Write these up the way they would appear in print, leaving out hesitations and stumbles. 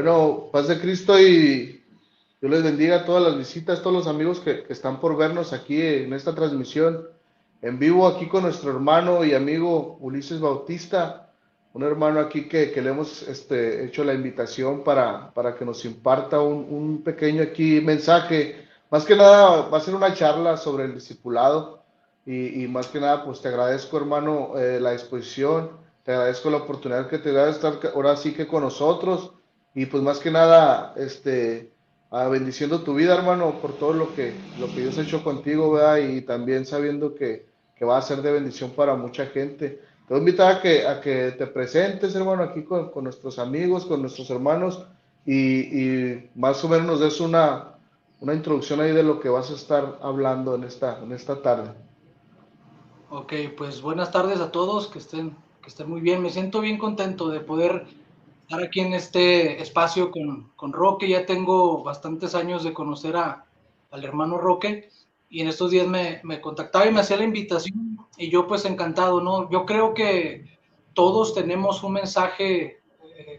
Bueno, paz de Cristo y Dios les bendiga a todas las visitas, todos los amigos que están por vernos aquí en esta transmisión en vivo aquí con nuestro hermano y amigo Ulises Bautista, un hermano aquí que le hemos hecho la invitación para que nos imparta un pequeño aquí mensaje. Más que nada va a ser una charla sobre el discipulado y más que nada pues te agradezco hermano la exposición, te agradezco la oportunidad que te da de estar ahora sí que con nosotros y pues más que nada, bendiciendo tu vida, hermano, por todo lo que Dios ha hecho contigo, ¿verdad? Y también sabiendo que va a ser de bendición para mucha gente. Te voy a invitar a que te presentes, hermano, aquí con nuestros amigos, con nuestros hermanos, y más o menos nos des una introducción ahí de lo que vas a estar hablando en esta tarde. Ok, pues buenas tardes a todos, que estén muy bien. Me siento bien contento de poder estar aquí en este espacio con Roque. Ya tengo bastantes años de conocer al hermano Roque y en estos días me contactaba y me hacía la invitación y yo pues encantado, ¿no? Yo creo que todos tenemos un mensaje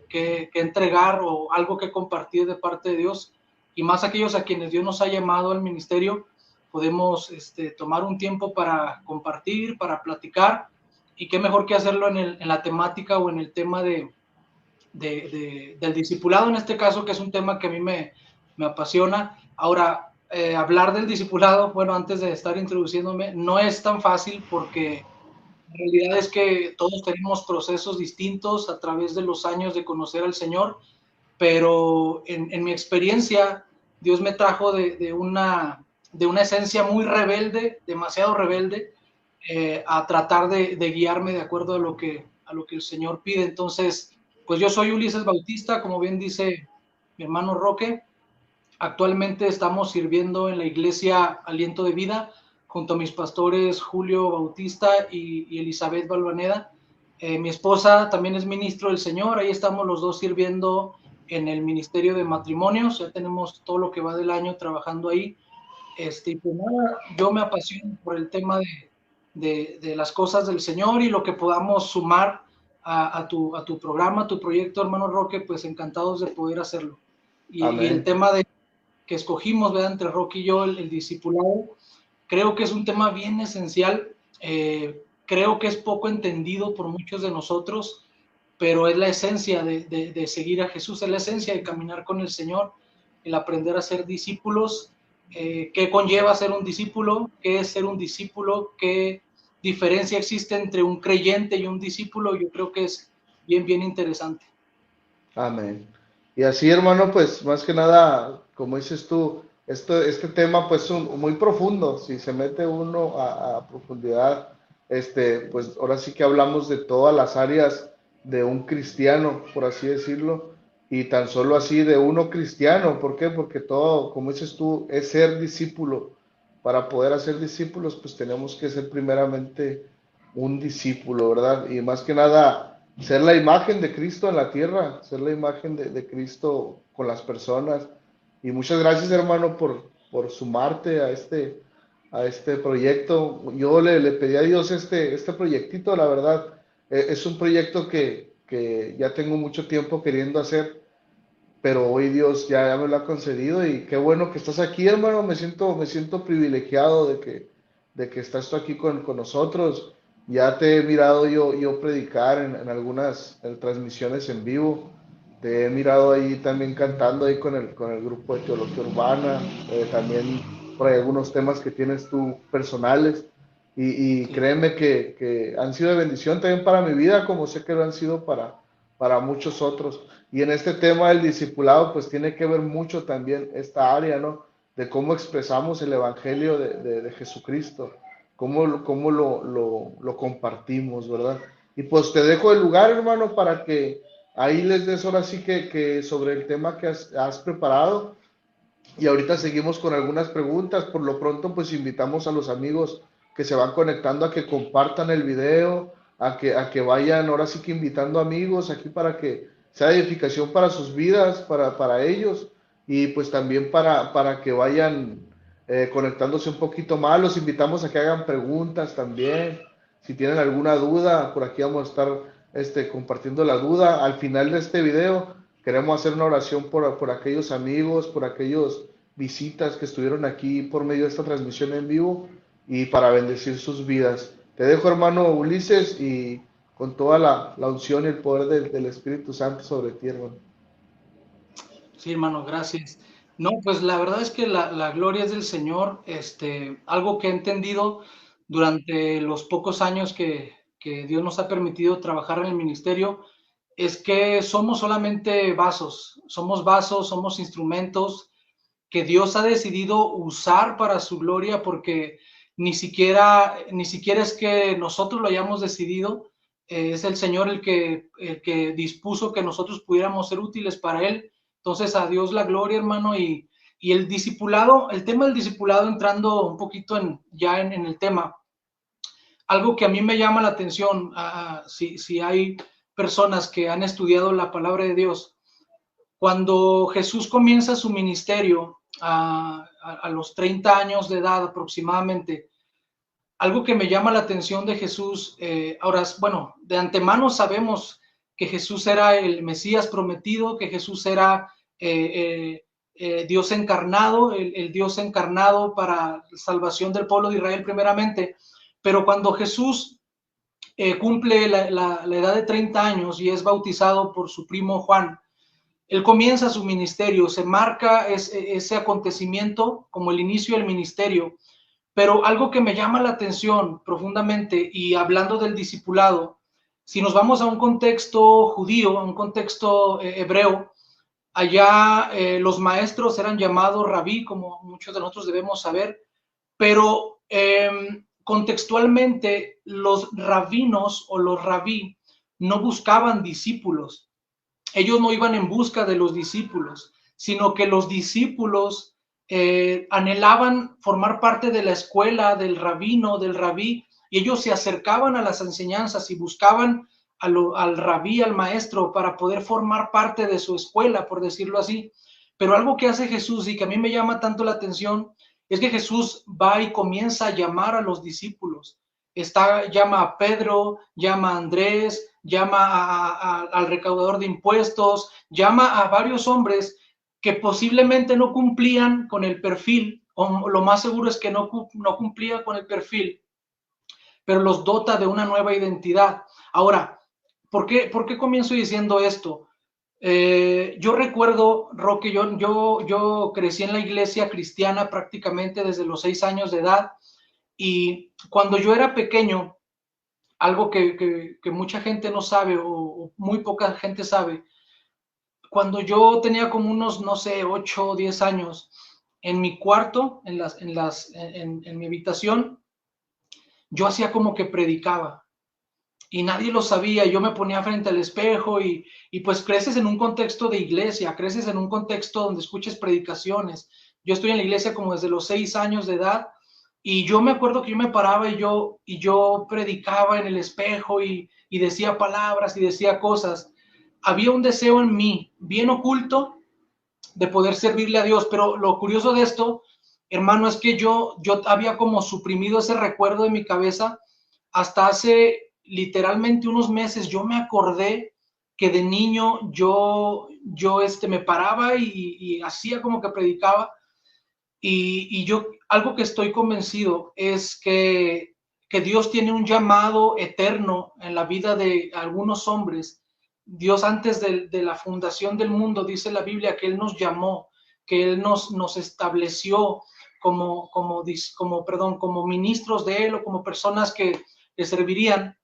que entregar o algo que compartir de parte de Dios y más aquellos a quienes Dios nos ha llamado al ministerio podemos tomar un tiempo para compartir, para platicar, y qué mejor que hacerlo en la temática o en el tema del discipulado, en este caso, que es un tema que a mí me apasiona. Ahora, hablar del discipulado, bueno, antes de estar introduciéndome, no es tan fácil porque la realidad es que todos tenemos procesos distintos a través de los años de conocer al Señor, pero en mi experiencia, Dios me trajo de una esencia muy rebelde, demasiado rebelde, a tratar de guiarme de acuerdo a lo que el Señor pide. Entonces, pues yo soy Ulises Bautista, como bien dice mi hermano Roque. Actualmente estamos sirviendo en la iglesia Aliento de Vida junto a mis pastores Julio Bautista y Elizabeth Balvaneda. Mi esposa también es ministro del Señor, ahí estamos los dos sirviendo en el Ministerio de Matrimonios, ya tenemos todo lo que va del año trabajando ahí. Y pues nada, yo me apasiono por el tema de las cosas del Señor y lo que podamos sumar a tu programa, a tu proyecto, hermano Roque, pues encantados de poder hacerlo. Y el Amén. tema que escogimos, ¿verdad? Entre Roque y yo, el discipulado, creo que es un tema bien esencial. Creo que es poco entendido por muchos de nosotros, pero es la esencia de seguir a Jesús, es la esencia de caminar con el Señor, el aprender a ser discípulos. ¿Qué conlleva ser un discípulo? ¿Qué es ser un discípulo? ¿Qué diferencia existe entre un creyente y un discípulo? Yo creo que es bien, bien interesante. Amén. Y así, hermano, pues más que nada, como dices tú, este tema pues muy profundo, si se mete uno a profundidad, pues ahora sí que hablamos de todas las áreas de un cristiano, por así decirlo, y tan solo así de uno cristiano, ¿por qué? Porque todo, como dices tú, es ser discípulo. Para poder hacer discípulos, pues tenemos que ser primeramente un discípulo, ¿verdad? Y más que nada ser la imagen de Cristo en la tierra, ser la imagen de Cristo con las personas. Y muchas gracias, hermano, por sumarte a este proyecto. Yo le pedí a Dios este proyectito, la verdad. Es un proyecto que ya tengo mucho tiempo queriendo hacer, pero hoy Dios ya me lo ha concedido y qué bueno que estás aquí, hermano. Me siento privilegiado de que estás tú aquí con nosotros. Ya te he mirado yo predicar en algunas transmisiones en vivo. Te he mirado ahí también cantando ahí con el grupo de Teología Urbana. También por ahí algunos temas que tienes tú personales. Y Sí. créeme que han sido de bendición también para mi vida, como sé que lo han sido para muchos otros. Y en este tema del discipulado, pues tiene que ver mucho también esta área, ¿no? De cómo expresamos el Evangelio de Jesucristo, cómo lo compartimos, ¿verdad? Y pues te dejo el lugar, hermano, para que ahí les des ahora sí que sobre el tema que has preparado. Y ahorita seguimos con algunas preguntas. Por lo pronto, pues invitamos a los amigos que se van conectando a que compartan el video, a que vayan ahora sí que invitando amigos aquí para que sea edificación para sus vidas, para ellos, y pues también para que vayan conectándose un poquito más. Los invitamos a que hagan preguntas también. Si tienen alguna duda, por aquí vamos a estar compartiendo la duda. Al final de este video queremos hacer una oración por aquellos amigos, por aquellos visitas que estuvieron aquí por medio de esta transmisión en vivo y para bendecir sus vidas. Te dejo, hermano Ulises, y con toda la unción y el poder del Espíritu Santo sobre ti, hermano. Sí, hermano, gracias. No, pues la verdad es que la gloria es del Señor. Algo que he entendido durante los pocos años que Dios nos ha permitido trabajar en el ministerio es que somos solamente vasos, somos instrumentos que Dios ha decidido usar para su gloria, porque ni siquiera es que nosotros lo hayamos decidido, es el Señor el que dispuso que nosotros pudiéramos ser útiles para Él. Entonces, a Dios la gloria, hermano, y el discipulado, el tema del discipulado, entrando un poquito en el tema, algo que a mí me llama la atención, si hay personas que han estudiado la palabra de Dios, cuando Jesús comienza su ministerio a los 30 años de edad aproximadamente, algo que me llama la atención de Jesús, ahora, bueno, de antemano sabemos que Jesús era el Mesías prometido, que Jesús era Dios encarnado, el Dios encarnado para la salvación del pueblo de Israel primeramente, pero cuando Jesús cumple la edad de 30 años y es bautizado por su primo Juan, él comienza su ministerio, se marca ese acontecimiento como el inicio del ministerio, pero algo que me llama la atención profundamente, y hablando del discipulado, si nos vamos a un contexto judío, a un contexto hebreo, allá los maestros eran llamados rabí, como muchos de nosotros debemos saber, pero contextualmente los rabinos o los rabí no buscaban discípulos. Ellos no iban en busca de los discípulos, sino que los discípulos anhelaban formar parte de la escuela del rabino, del rabí, y ellos se acercaban a las enseñanzas y buscaban al rabí, al maestro, para poder formar parte de su escuela, por decirlo así. Pero algo que hace Jesús y que a mí me llama tanto la atención es que Jesús va y comienza a llamar a los discípulos. Llama a Pedro, llama a Andrés, llama al recaudador de impuestos, llama a varios hombres que posiblemente no cumplían con el perfil, o lo más seguro es que no cumplían con el perfil, pero los dota de una nueva identidad. Ahora, ¿por qué comienzo diciendo esto? Yo recuerdo, Roque, yo crecí en la iglesia cristiana prácticamente desde los 6 años de edad, y cuando yo era pequeño, algo que mucha gente no sabe o muy poca gente sabe, cuando yo tenía como unos, no sé, 8 o 10 años, en mi cuarto, en mi habitación, yo hacía como que predicaba y nadie lo sabía. Yo me ponía frente al espejo y pues creces en un contexto de iglesia, creces en un contexto donde escuches predicaciones. Yo estoy en la iglesia como desde los 6 años de edad, y yo me acuerdo que yo me paraba y yo predicaba en el espejo y decía palabras y decía cosas. Había un deseo en mí, bien oculto, de poder servirle a Dios, pero lo curioso de esto, hermano, es que yo había como suprimido ese recuerdo de mi cabeza hasta hace literalmente unos meses. Yo me acordé que de niño yo me paraba y hacía como que predicaba, y yo, algo que estoy convencido es que Dios tiene un llamado eterno en la vida de algunos hombres. Dios, antes de la fundación del mundo, dice la Biblia que Él nos llamó, que Él nos estableció como ministros de Él, o como personas que le servirían.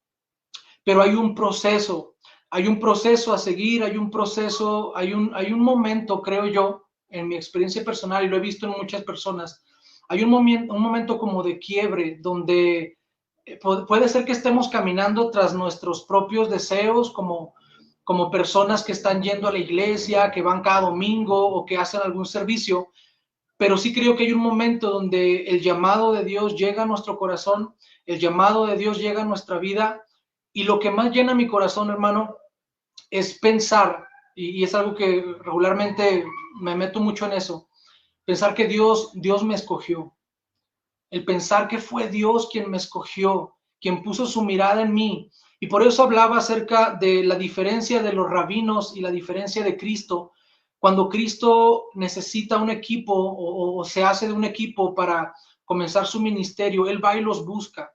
Pero hay un proceso a seguir, hay un momento, creo yo, en mi experiencia personal, y lo he visto en muchas personas, hay un momento como de quiebre, donde puede ser que estemos caminando tras nuestros propios deseos, como personas que están yendo a la iglesia, que van cada domingo o que hacen algún servicio, pero sí creo que hay un momento donde el llamado de Dios llega a nuestro corazón, el llamado de Dios llega a nuestra vida, y lo que más llena mi corazón, hermano, es pensar, y es algo que regularmente me meto mucho en eso, pensar que Dios me escogió, el pensar que fue Dios quien me escogió, quien puso su mirada en mí, Y por eso hablaba acerca de la diferencia de los rabinos y la diferencia de Cristo. Cuando Cristo necesita un equipo o se hace de un equipo para comenzar su ministerio, Él va y los busca.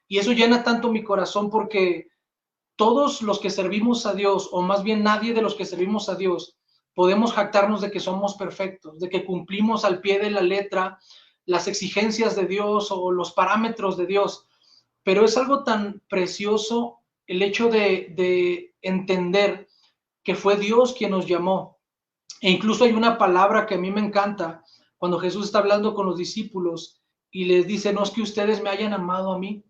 Y eso llena tanto mi corazón porque todos los que servimos a Dios, o más bien nadie de los que servimos a Dios, podemos jactarnos de que somos perfectos, de que cumplimos al pie de la letra las exigencias de Dios o los parámetros de Dios. Pero es algo tan precioso el hecho de entender que fue Dios quien nos llamó. E incluso hay una palabra que a mí me encanta cuando Jesús está hablando con los discípulos y les dice, no es que ustedes me hayan amado a mí,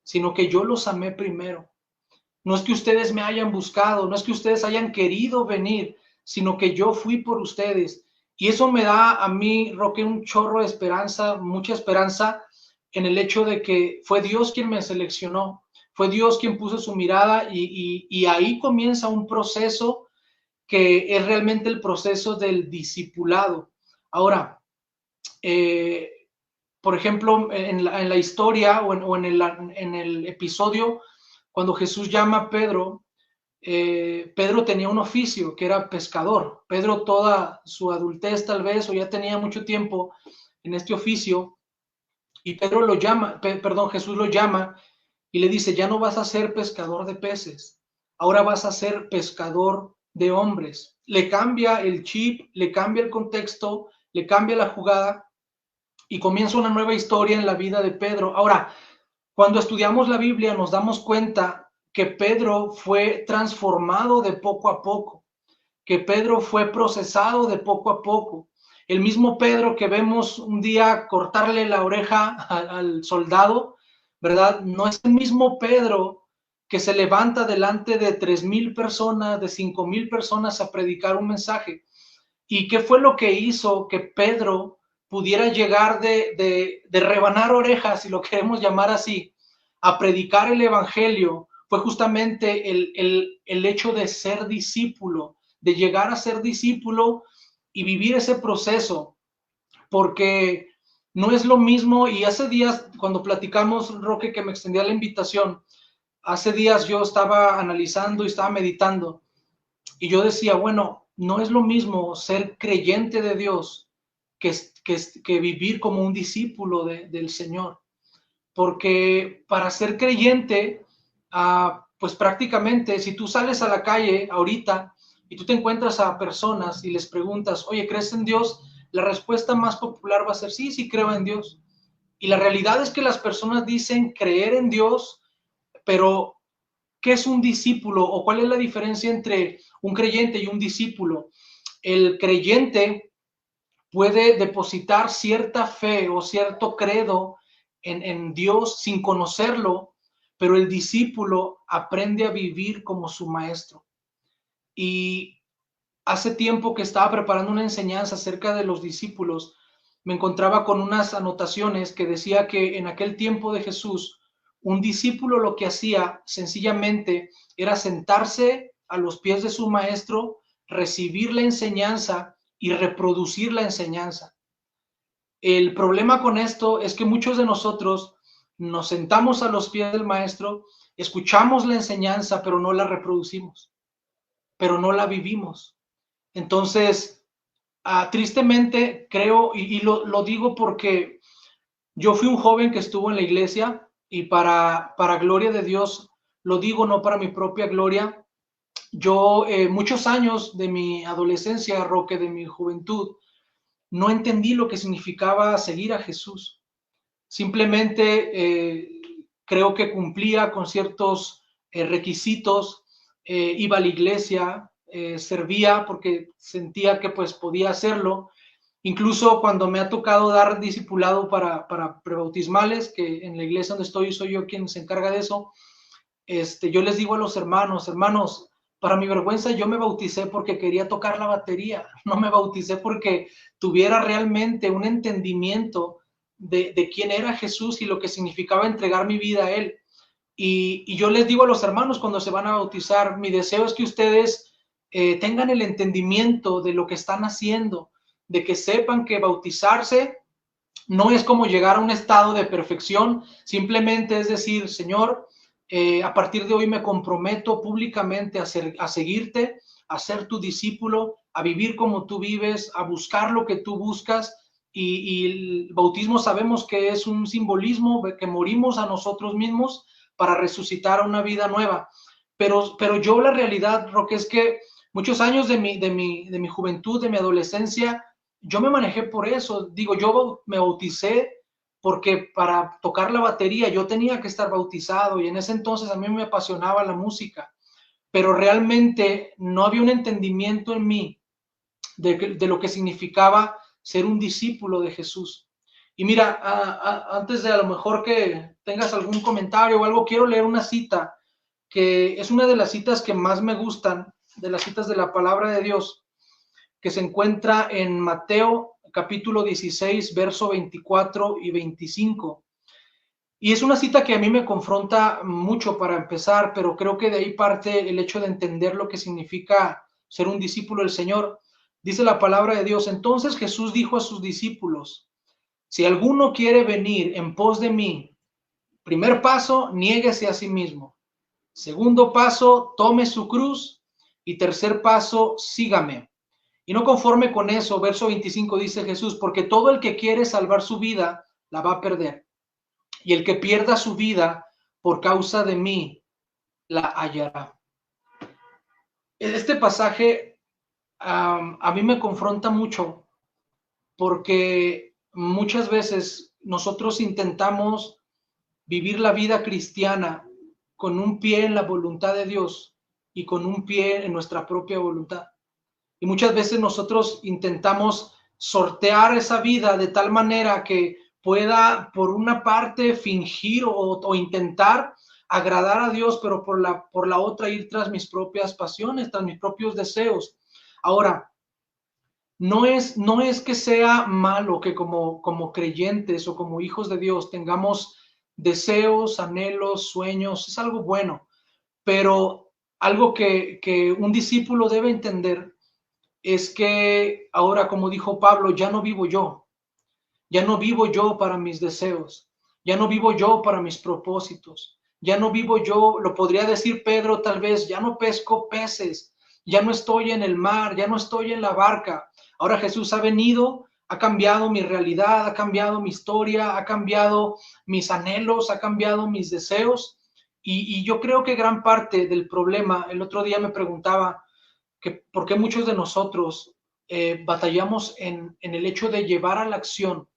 sino que yo los amé primero. No es que ustedes me hayan buscado, no es que ustedes hayan querido venir, sino que yo fui por ustedes. Y eso me da a mí, Roque, un chorro de esperanza, mucha esperanza en el hecho de que fue Dios quien me seleccionó, fue Dios quien puso su mirada y ahí comienza un proceso que es realmente el proceso del discipulado. Ahora, eh, por ejemplo, en la historia o en el episodio, cuando Jesús llama a Pedro, Pedro tenía un oficio que era pescador. Pedro toda su adultez tal vez o ya tenía mucho tiempo en este oficio y Pedro lo llama, perdón, Jesús lo llama y le dice, ya no vas a ser pescador de peces, ahora vas a ser pescador de hombres. Le cambia el chip, le cambia el contexto, le cambia la jugada y comienza una nueva historia en la vida de Pedro. Ahora, cuando estudiamos la Biblia nos damos cuenta que Pedro fue transformado de poco a poco, que Pedro fue procesado de poco a poco. El mismo Pedro que vemos un día cortarle la oreja al soldado, ¿verdad? No es el mismo Pedro que se levanta delante de 3,000 personas, de 5,000 personas a predicar un mensaje. ¿Y qué fue lo que hizo que Pedro pudiera llegar de rebanar orejas, si lo queremos llamar así, a predicar el Evangelio? Fue justamente el hecho de ser discípulo, de llegar a ser discípulo y vivir ese proceso, porque no es lo mismo, y hace días cuando platicamos, Roque, que me extendía la invitación, hace días yo estaba analizando y estaba meditando, y yo decía, bueno, no es lo mismo ser creyente de Dios que vivir como un discípulo del Señor. Porque para ser creyente, pues prácticamente, si tú sales a la calle ahorita y tú te encuentras a personas y les preguntas, oye, ¿crees en Dios? La respuesta más popular va a ser, sí, sí creo en Dios. Y la realidad es que las personas dicen creer en Dios, pero ¿qué es un discípulo o cuál es la diferencia entre un creyente y un discípulo? El creyente puede depositar cierta fe o cierto credo en Dios sin conocerlo, pero el discípulo aprende a vivir como su maestro. Y hace tiempo que estaba preparando una enseñanza acerca de los discípulos, me encontraba con unas anotaciones que decía que en aquel tiempo de Jesús, un discípulo lo que hacía sencillamente era sentarse a los pies de su maestro, recibir la enseñanza y reproducir la enseñanza. El problema con esto es que muchos de nosotros nos sentamos a los pies del maestro, escuchamos la enseñanza, pero no la reproducimos, pero no la vivimos. Entonces, tristemente creo, y lo digo porque yo fui un joven que estuvo en la iglesia y para gloria de Dios, lo digo no para mi propia gloria. Yo muchos años de mi adolescencia, Roque, de mi juventud, no entendí lo que significaba seguir a Jesús. Simplemente creo que cumplía con ciertos requisitos, iba a la iglesia, servía porque sentía que pues podía hacerlo. Incluso cuando me ha tocado dar discipulado para prebautismales, que en la iglesia donde estoy soy yo quien se encarga de eso, yo les digo a los hermanos, para mi vergüenza yo me bauticé porque quería tocar la batería, no me bauticé porque tuviera realmente un entendimiento de quién era Jesús y lo que significaba entregar mi vida a Él. Y yo les digo a los hermanos cuando se van a bautizar, mi deseo es que ustedes tengan el entendimiento de lo que están haciendo, de que sepan que bautizarse no es como llegar a un estado de perfección, simplemente es decir, Señor, A partir de hoy me comprometo públicamente a seguirte, a ser tu discípulo, a vivir como tú vives, a buscar lo que tú buscas. Y el bautismo sabemos que es un simbolismo de que morimos a nosotros mismos para resucitar a una vida nueva. Pero yo la realidad, Roque, es que muchos años de mi juventud, de mi adolescencia, yo me manejé por eso. Digo, yo me bauticé porque para tocar la batería yo tenía que estar bautizado y en ese entonces a mí me apasionaba la música, pero realmente no había un entendimiento en mí de lo que significaba ser un discípulo de Jesús. Y mira, antes de a lo mejor que tengas algún comentario o algo, quiero leer una cita que es una de las citas que más me gustan, de las citas de la palabra de Dios, que se encuentra en Mateo capítulo 16, verso 24 y 25. Y es una cita que a mí me confronta mucho para empezar, pero creo que de ahí parte el hecho de entender lo que significa ser un discípulo del Señor. Dice la palabra de Dios: entonces Jesús dijo a sus discípulos, si alguno quiere venir en pos de mí, primer paso, niéguese a sí mismo. Segundo paso, tome su cruz. Y tercer paso, sígame. Y no conforme con eso, verso 25 dice Jesús, porque todo el que quiere salvar su vida, la va a perder. Y el que pierda su vida por causa de mí, la hallará. Este pasaje a mí me confronta mucho porque muchas veces nosotros intentamos vivir la vida cristiana con un pie en la voluntad de Dios y con un pie en nuestra propia voluntad. Y muchas veces nosotros intentamos sortear esa vida de tal manera que pueda, por una parte, fingir o intentar agradar a Dios, pero por la otra ir tras mis propias pasiones, tras mis propios deseos. Ahora, no es que sea malo que como creyentes o como hijos de Dios tengamos deseos, anhelos, sueños, es algo bueno, pero algo que un discípulo debe entender es que ahora, como dijo Pablo, ya no vivo yo para mis deseos, ya no vivo yo para mis propósitos, ya no vivo yo, lo podría decir Pedro tal vez, ya no pesco peces, ya no estoy en el mar, ya no estoy en la barca. Ahora Jesús ha venido, ha cambiado mi realidad, ha cambiado mi historia, ha cambiado mis anhelos, ha cambiado mis deseos. Y yo creo que gran parte del problema, el otro día me preguntaba, que por qué muchos de nosotros batallamos en el hecho de llevar a la acción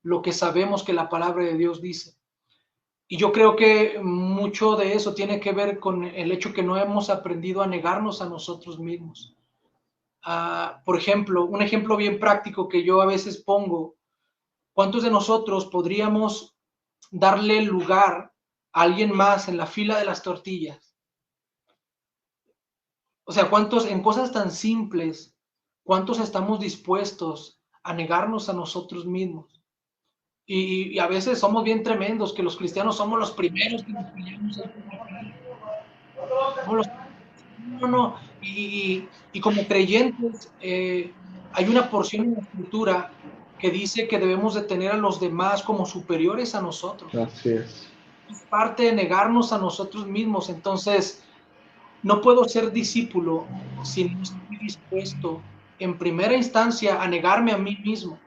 lo que sabemos que la palabra de Dios dice. Y yo creo que mucho de eso tiene que ver con el hecho que no hemos aprendido a negarnos a nosotros mismos. Por ejemplo, un ejemplo bien práctico que yo a veces pongo: ¿cuántos de nosotros podríamos darle lugar a alguien más en la fila de las tortillas? O sea, ¿cuántos en cosas tan simples, cuántos estamos dispuestos a negarnos a nosotros mismos? Y a veces somos bien tremendos, que los cristianos somos los primeros que nos peleamos. Somos los, no, no. Y como creyentes, hay una porción en la escritura que dice que debemos de tener a los demás como superiores a nosotros. Así es. Es parte de negarnos a nosotros mismos. Entonces, no puedo ser discípulo si no estoy dispuesto, en primera instancia, a negarme a mí mismo,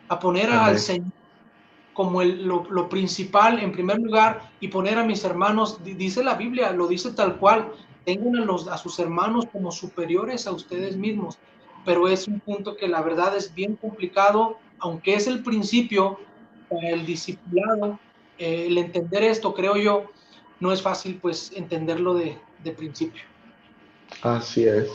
a poner al Amén. Señor como lo principal en primer lugar y poner a mis hermanos, dice la Biblia, lo dice tal cual, tengan a sus hermanos como superiores a ustedes mismos, pero es un punto que la verdad es bien complicado, aunque es el principio para el discipulado. El entender esto, creo yo, no es fácil pues entenderlo de principio. Así es.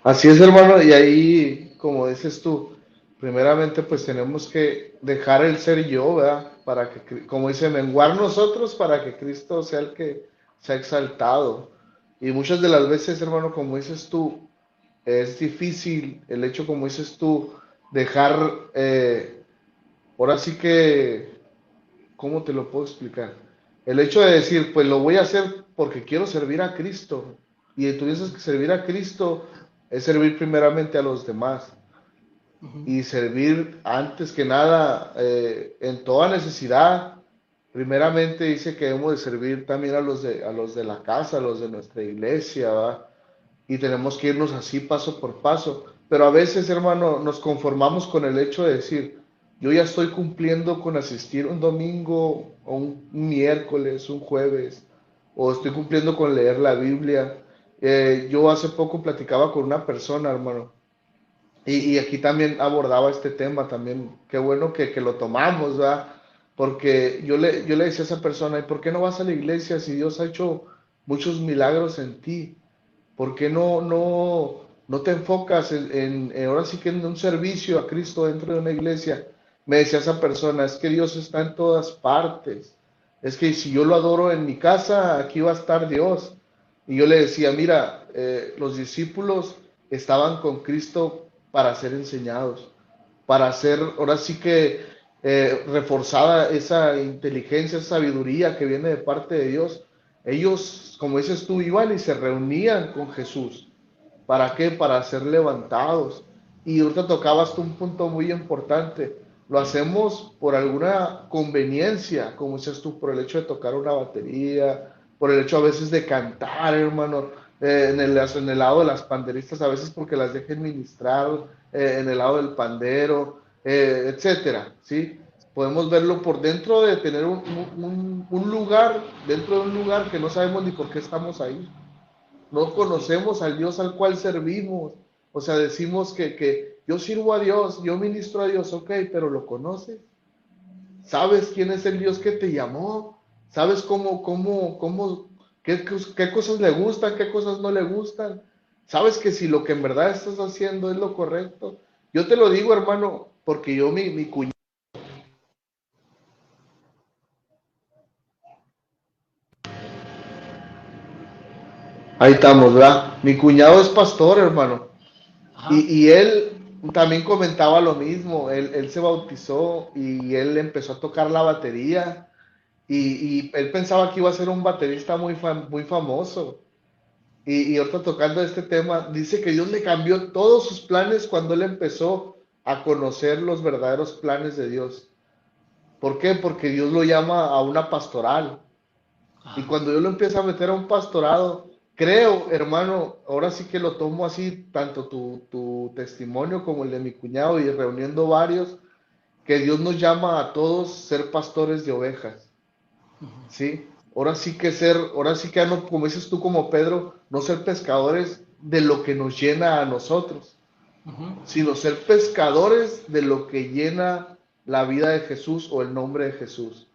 Así es, hermano, y ahí, como dices tú, primeramente pues tenemos que dejar el ser yo, ¿verdad? Para que, como dicen, menguar nosotros para que Cristo sea el que sea exaltado. Y muchas de las veces, hermano, como dices tú, es difícil el hecho, como dices tú, dejar, ahora sí que, ¿cómo te lo puedo explicar? El hecho de decir, pues lo voy a hacer porque quiero servir a Cristo. Y tú dices que servir a Cristo es servir primeramente a los demás Uh -huh. y servir antes que nada en toda necesidad, primeramente dice que debemos de servir también a los de la casa, a los de nuestra iglesia, ¿va? Y tenemos que irnos así paso por paso. Pero a veces, hermano, nos conformamos con el hecho de decir, yo ya estoy cumpliendo con asistir un domingo o un miércoles, un jueves, o estoy cumpliendo con leer la Biblia. Yo hace poco platicaba con una persona, hermano, y aquí también abordaba este tema también. Qué bueno que lo tomamos, ¿verdad? Porque yo le decía a esa persona, ¿y por qué no vas a la iglesia si Dios ha hecho muchos milagros en ti? ¿Por qué no te enfocas ahora sí que en un servicio a Cristo dentro de una iglesia? Me decía esa persona, es que Dios está en todas partes. Es que si yo lo adoro en mi casa, aquí va a estar Dios. Y yo le decía, mira, los discípulos estaban con Cristo para ser enseñados, para ser, ahora sí que reforzada esa inteligencia, esa sabiduría que viene de parte de Dios. Ellos, como dices tú, iban y se reunían con Jesús. ¿Para qué? Para ser levantados. Y ahorita tocabas tú un punto muy importante. Lo hacemos por alguna conveniencia, como dices tú, por el hecho de tocar una batería, por el hecho a veces de cantar, hermano, en el lado de las panderistas, a veces porque las dejen ministrar, en el lado del pandero, etcétera, ¿sí? Podemos verlo por dentro de tener un lugar, dentro de un lugar que no sabemos ni por qué estamos ahí. No conocemos al Dios al cual servimos. O sea, decimos que yo sirvo a Dios, yo ministro a Dios, ok, pero ¿lo conoces? ¿Sabes quién es el Dios que te llamó? ¿Sabes qué cosas le gustan, qué cosas no le gustan? ¿Sabes que si lo que en verdad estás haciendo es lo correcto? Yo te lo digo, hermano, porque yo, mi cuñado, ahí estamos, ¿verdad? Mi cuñado es pastor, hermano. Ajá. Y él también comentaba lo mismo, él se bautizó y él empezó a tocar la batería y él pensaba que iba a ser un baterista muy famoso. Y ahorita tocando este tema, dice que Dios le cambió todos sus planes cuando él empezó a conocer los verdaderos planes de Dios. ¿Por qué? Porque Dios lo llama a una pastoral. Y Ajá. cuando yo lo empiezo a meter a un pastorado, creo, hermano, ahora sí que lo tomo así, tanto tu testimonio como el de mi cuñado y reuniendo varios, que Dios nos llama a todos ser pastores de ovejas, ¿sí? Ahora sí que no, como dices tú como Pedro, no ser pescadores de lo que nos llena a nosotros, Ujú. sino ser pescadores de lo que llena la vida de Jesús o el nombre de Jesús,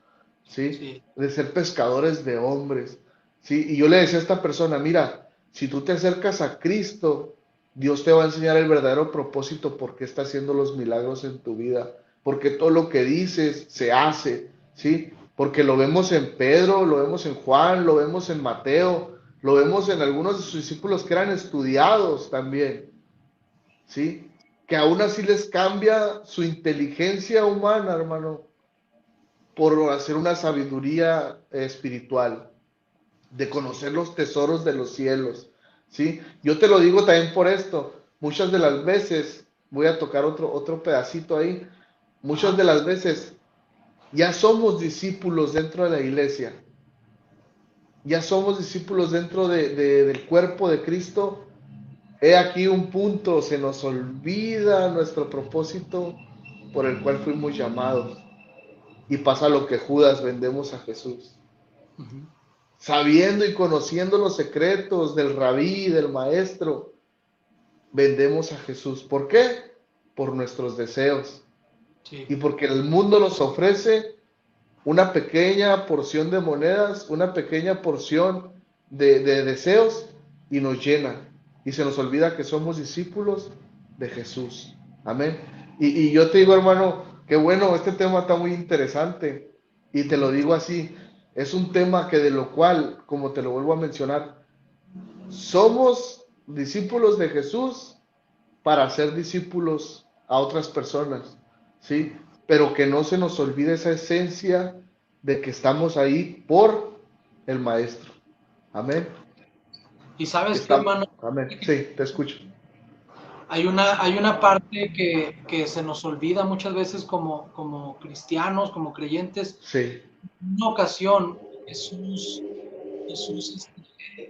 ¿sí? Sí. De ser pescadores de hombres, ¿sí? Y yo le decía a esta persona, mira, si tú te acercas a Cristo, Dios te va a enseñar el verdadero propósito por qué está haciendo los milagros en tu vida, porque todo lo que dices se hace, ¿sí? Porque lo vemos en Pedro, lo vemos en Juan, lo vemos en Mateo, lo vemos en algunos de sus discípulos que eran estudiados también, ¿sí? Que aún así les cambia su inteligencia humana, hermano, por hacer una sabiduría espiritual, de conocer los tesoros de los cielos, ¿sí? Yo te lo digo también por esto, muchas de las veces, voy a tocar otro pedacito ahí, muchas de Ajá. las veces ya somos discípulos dentro de la iglesia, ya somos discípulos dentro del cuerpo de Cristo. He aquí un punto, se nos olvida nuestro propósito por el cual fuimos llamados. Y pasa lo que Judas, vendemos a Jesús. Ujú. Sabiendo y conociendo los secretos del rabí, del maestro, vendemos a Jesús. ¿Por qué? Por nuestros deseos. Sí. Y porque el mundo nos ofrece una pequeña porción de monedas, una pequeña porción de deseos y nos llena. Y se nos olvida que somos discípulos de Jesús. Amén. Y yo te digo, hermano, que bueno, este tema está muy interesante. Y te lo Ujú. digo así, es un tema que de lo cual, como te lo vuelvo a mencionar, somos discípulos de Jesús para ser discípulos a otras personas, ¿sí? Pero que no se nos olvide esa esencia de que estamos ahí por el Maestro. Amén. Y sabes qué, Estamos. hermano, Amén. Sí, te escucho. hay una parte que se nos olvida muchas veces como cristianos, como creyentes, Sí. En una ocasión, Jesús,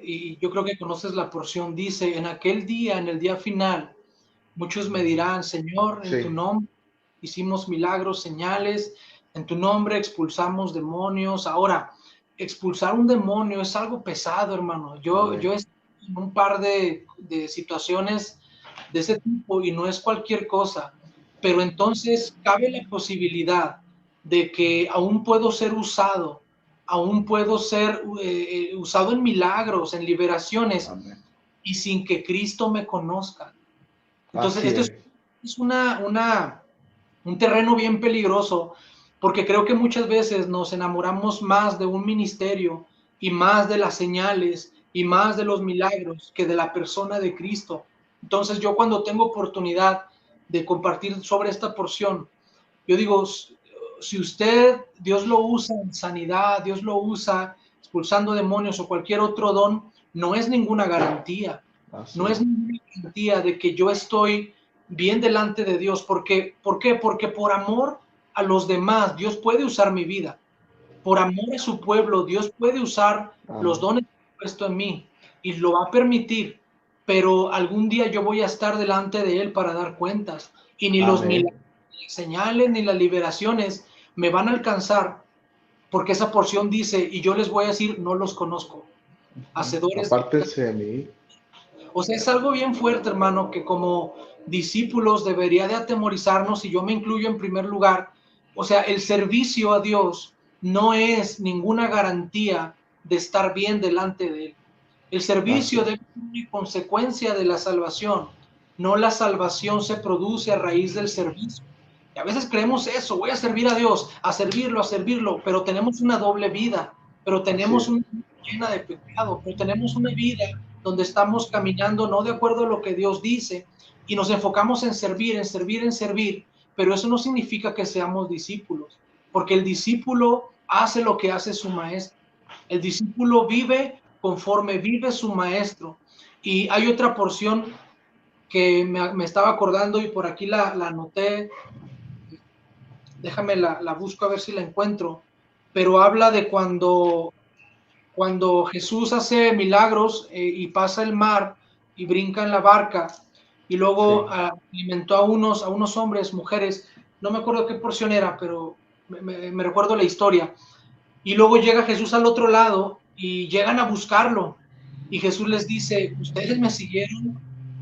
y yo creo que conoces la porción, dice, en aquel día, en el día final, muchos me dirán, Señor, en tu Sí, nombre hicimos milagros, señales, en tu nombre expulsamos demonios. Ahora, expulsar un demonio es algo pesado, hermano. Yo amén. he estado en un par de situaciones de ese tipo y no es cualquier cosa, pero entonces cabe la posibilidad de que aún puedo ser usado, aún puedo ser usado en milagros, en liberaciones Amén. y sin que Cristo me conozca. Entonces, Así esto es. es un terreno bien peligroso, porque creo que muchas veces nos enamoramos más de un ministerio y más de las señales y más de los milagros que de la persona de Cristo. Entonces, yo cuando tengo oportunidad de compartir sobre esta porción, yo digo, si usted, Dios lo usa en sanidad, Dios lo usa expulsando demonios o cualquier otro don, no es ninguna garantía. No Así es es. ninguna garantía de que yo estoy bien delante de Dios. Porque, ¿por qué? Porque por amor a los demás, Dios puede usar mi vida. Por amor a su pueblo, Dios puede usar los Amén. dones que ha puesto en mí y lo va a permitir. Pero algún día yo voy a estar delante de Él para dar cuentas. Y ni los milagros, Amén. ni las señales, ni las liberaciones me van a alcanzar, porque esa porción dice, y yo les voy a decir, no los conozco. Hacedores de Apártense de mí. O sea, es algo bien fuerte, hermano, que como discípulos debería de atemorizarnos, y yo me incluyo en primer lugar. O sea, el servicio a Dios no es ninguna garantía de estar bien delante de Él. El Así servicio es. debe ser una consecuencia de la salvación, no la salvación se produce a raíz del servicio. Y a veces creemos eso, voy a servir a Dios, a servirlo, pero tenemos una doble vida, pero Así tenemos es. una vida llena de pecado, pero tenemos una vida donde estamos caminando no de acuerdo a lo que Dios dice y nos enfocamos en servir, en servir, en servir, pero eso no significa que seamos discípulos, porque el discípulo hace lo que hace su maestro. El discípulo vive conforme vive su maestro. Y hay otra porción que me estaba acordando y por aquí la anoté, déjame la busco a ver si la encuentro, pero habla de cuando Jesús hace milagros y pasa el mar y brinca en la barca y luego Sí. alimentó a unos hombres, mujeres, no me acuerdo qué porción era, pero me recuerdo la historia. Y luego llega Jesús al otro lado y llegan a buscarlo. Y Jesús les dice, ustedes me siguieron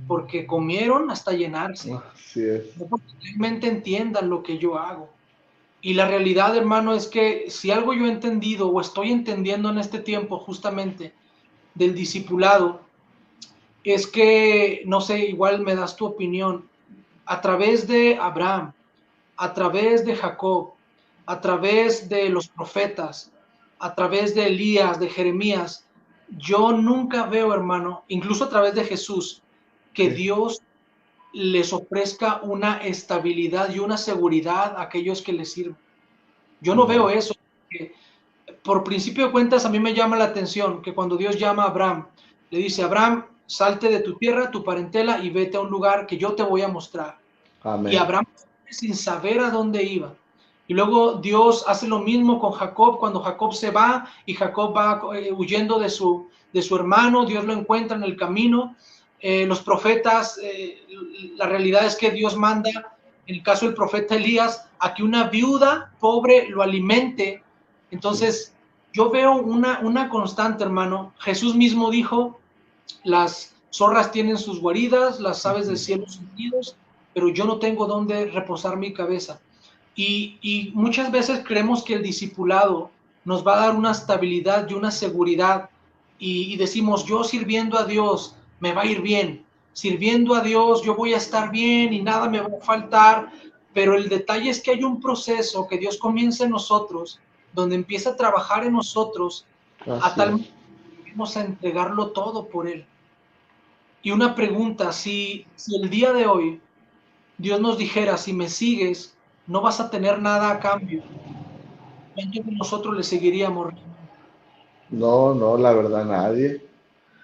porque comieron hasta llenarse, Así es. no porque realmente entiendan lo que yo hago. Y la realidad, hermano, es que si algo yo he entendido o estoy entendiendo en este tiempo justamente del discipulado, es que, no sé, igual me das tu opinión, a través de Abraham, a través de Jacob, a través de los profetas, a través de Elías, de Jeremías, yo nunca veo, hermano, incluso a través de Jesús, que Sí. Dios les ofrezca una estabilidad y una seguridad a aquellos que les sirven. Yo no veo No. eso. Por principio de cuentas, a mí me llama la atención que cuando Dios llama a Abraham, le dice, Abraham, salte de tu tierra, tu parentela y vete a un lugar que yo te voy a mostrar. Y Amén. Abraham sin saber a dónde iba. Y luego Dios hace lo mismo con Jacob, cuando Jacob se va y Jacob va huyendo de su hermano, Dios lo encuentra en el camino. Los profetas, la realidad es que Dios manda, en el caso del profeta Elías, a que una viuda pobre lo alimente. Sí. Entonces, yo veo una constante, hermano. Jesús mismo dijo, las zorras tienen sus guaridas, las aves del cielo sus nidos, pero yo no tengo dónde reposar mi cabeza. Y muchas veces creemos que el discipulado nos va a dar una estabilidad y una seguridad y decimos, yo sirviendo a Dios me va a ir bien, sirviendo a Dios yo voy a estar bien y nada me va a faltar, pero el detalle es que hay un proceso que Dios comienza en nosotros, donde empieza a trabajar en nosotros a Así tal es. manera que vamos a entregarlo todo por Él. Y una pregunta, si el día de hoy Dios nos dijera, si me sigues, no vas a tener nada a cambio, ¿cuántos de nosotros le seguiríamos realmente? No, no, la verdad, nadie.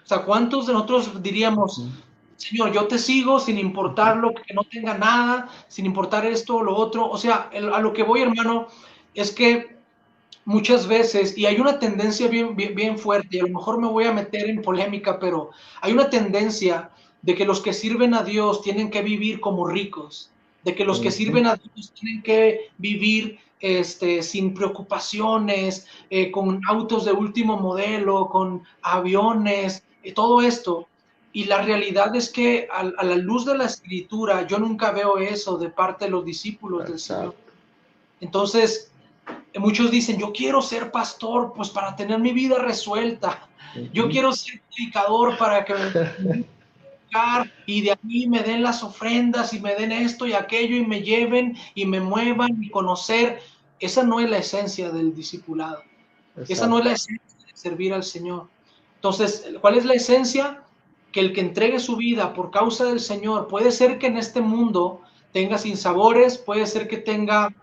O sea, ¿cuántos de nosotros diríamos, Señor, yo te sigo sin importar lo que no tenga nada, sin importar esto o lo otro? O sea, a lo que voy, hermano, es que muchas veces, y hay una tendencia bien fuerte, y a lo mejor me voy a meter en polémica, pero hay una tendencia de que los que sirven a Dios tienen que vivir como ricos, de que los que Ujú. sirven a Dios tienen que vivir sin preocupaciones, con autos de último modelo, con aviones, todo esto. Y la realidad es que a la luz de la escritura, yo nunca veo eso de parte de los discípulos del Señor. Exacto. Entonces, muchos dicen, yo quiero ser pastor, pues para tener mi vida resuelta. Yo Ujú. quiero ser predicador para que me y de ahí me den las ofrendas y me den esto y aquello y me lleven y me muevan y conocer. Esa no es la esencia del discipulado. Esa no es Exacto. la esencia de servir al Señor. Entonces, ¿cuál es la esencia? Que el que entregue su vida por causa del Señor, puede ser que en este mundo tenga sinsabores, puede ser que tenga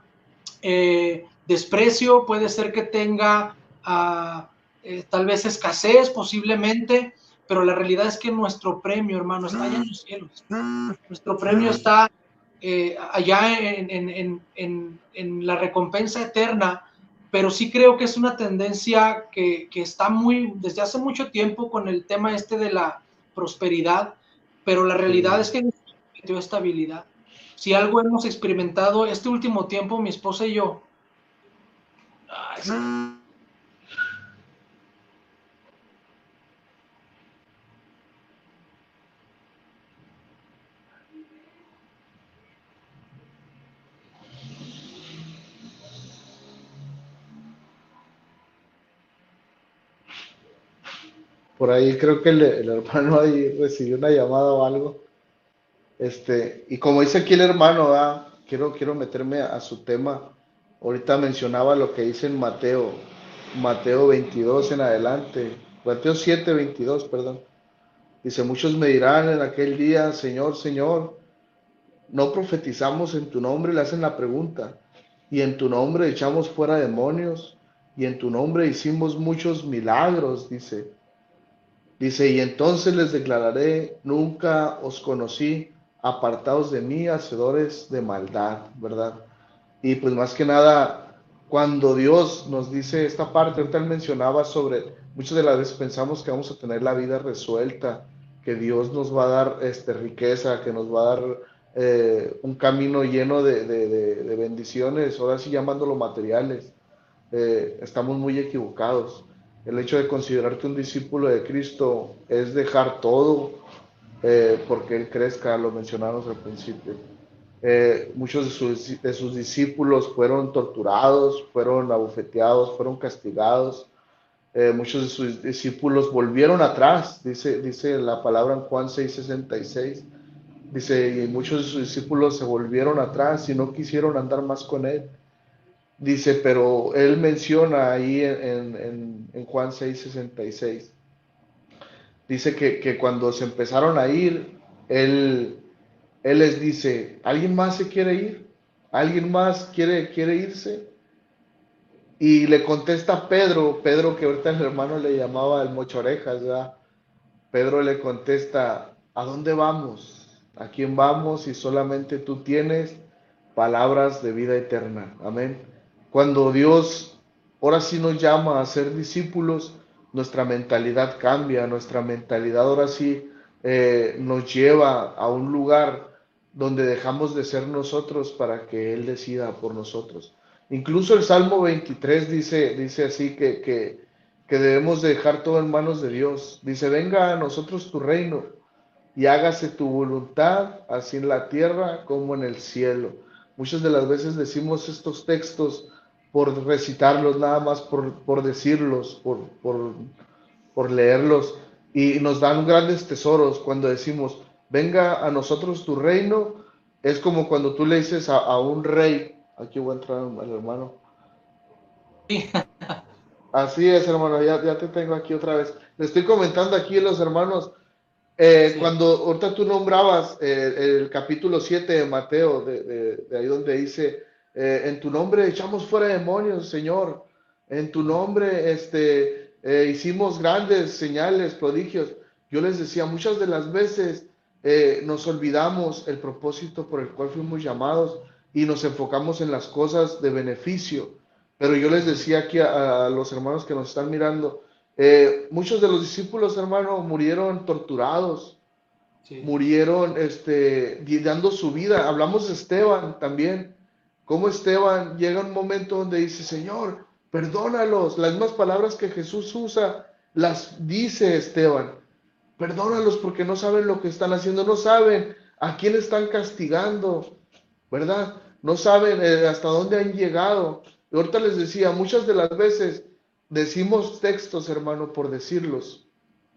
desprecio, puede ser que tenga tal vez escasez posiblemente, pero la realidad es que nuestro premio, hermano, está allá en los cielos. Nuestro premio está allá en la recompensa eterna, pero sí creo que es una tendencia que está muy, desde hace mucho tiempo con el tema este de la prosperidad, pero la realidad Sí. es que necesitamos estabilidad. Si algo hemos experimentado este último tiempo, mi esposa y yo, Por ahí creo que el hermano ahí recibió una llamada o algo. Y como dice aquí el hermano, quiero meterme a su tema. Ahorita mencionaba lo que dice en Mateo 22 en adelante, Mateo 7 22 perdón. Dice, muchos me dirán en aquel día, Señor, Señor, no profetizamos en tu nombre, le hacen la pregunta, y en tu nombre echamos fuera demonios, y en tu nombre hicimos muchos milagros, dice. Dice, y entonces les declararé, nunca os conocí, apartados de mí, hacedores de maldad, ¿verdad? Y pues más que nada, cuando Dios nos dice esta parte, ahorita él mencionaba sobre, muchas de las veces pensamos que vamos a tener la vida resuelta, que Dios nos va a dar riqueza, que nos va a dar un camino lleno de bendiciones, ahora sí llamándolo materiales. Estamos muy equivocados. El hecho de considerarte un discípulo de Cristo es dejar todo porque Él crezca, lo mencionamos al principio. Muchos de sus discípulos fueron torturados, fueron abofeteados, fueron castigados. Muchos de sus discípulos volvieron atrás, dice la palabra en Juan 6:66. Dice, y muchos de sus discípulos se volvieron atrás y no quisieron andar más con Él. Dice, pero él menciona ahí en Juan 6:66, dice que cuando se empezaron a ir, él, él les dice, ¿alguien más se quiere ir? ¿Alguien más quiere irse? Y le contesta Pedro, que ahorita el hermano le llamaba el mocho orejas, ¿verdad? Pedro le contesta, ¿a dónde vamos? ¿A quién vamos? Y solamente tú tienes palabras de vida eterna. Amén. Cuando Dios ahora sí nos llama a ser discípulos, nuestra mentalidad cambia, nuestra mentalidad ahora sí nos lleva a un lugar donde dejamos de ser nosotros para que Él decida por nosotros. Incluso el Salmo 23 dice así que debemos dejar todo en manos de Dios. Dice, venga a nosotros tu reino y hágase tu voluntad, así en la tierra como en el cielo. Muchas de las veces decimos estos textos por recitarlos, nada más por decirlos, por leerlos, y nos dan grandes tesoros cuando decimos, venga a nosotros tu reino. Es como cuando tú le dices a un rey, aquí voy a entrar al hermano. Así es, hermano, ya te tengo aquí otra vez. Le estoy comentando aquí a los hermanos, sí, cuando ahorita tú nombrabas el capítulo 7 de Mateo, de ahí donde dice, en tu nombre echamos fuera demonios, Señor, en tu nombre hicimos grandes señales, prodigios. Yo les decía, muchas de las veces nos olvidamos el propósito por el cual fuimos llamados y nos enfocamos en las cosas de beneficio, Pero yo les decía aquí a los hermanos que nos están mirando, muchos de los discípulos, hermano, murieron torturados, Sí. murieron dando su vida. Hablamos de Esteban también, como Esteban llega un momento donde dice, Señor, perdónalos. Las mismas palabras que Jesús usa, las dice Esteban. Perdónalos porque no saben lo que están haciendo, no saben a quién están castigando, ¿verdad? No saben hasta dónde han llegado. Y ahorita les decía, muchas de las veces decimos textos, hermano, por decirlos.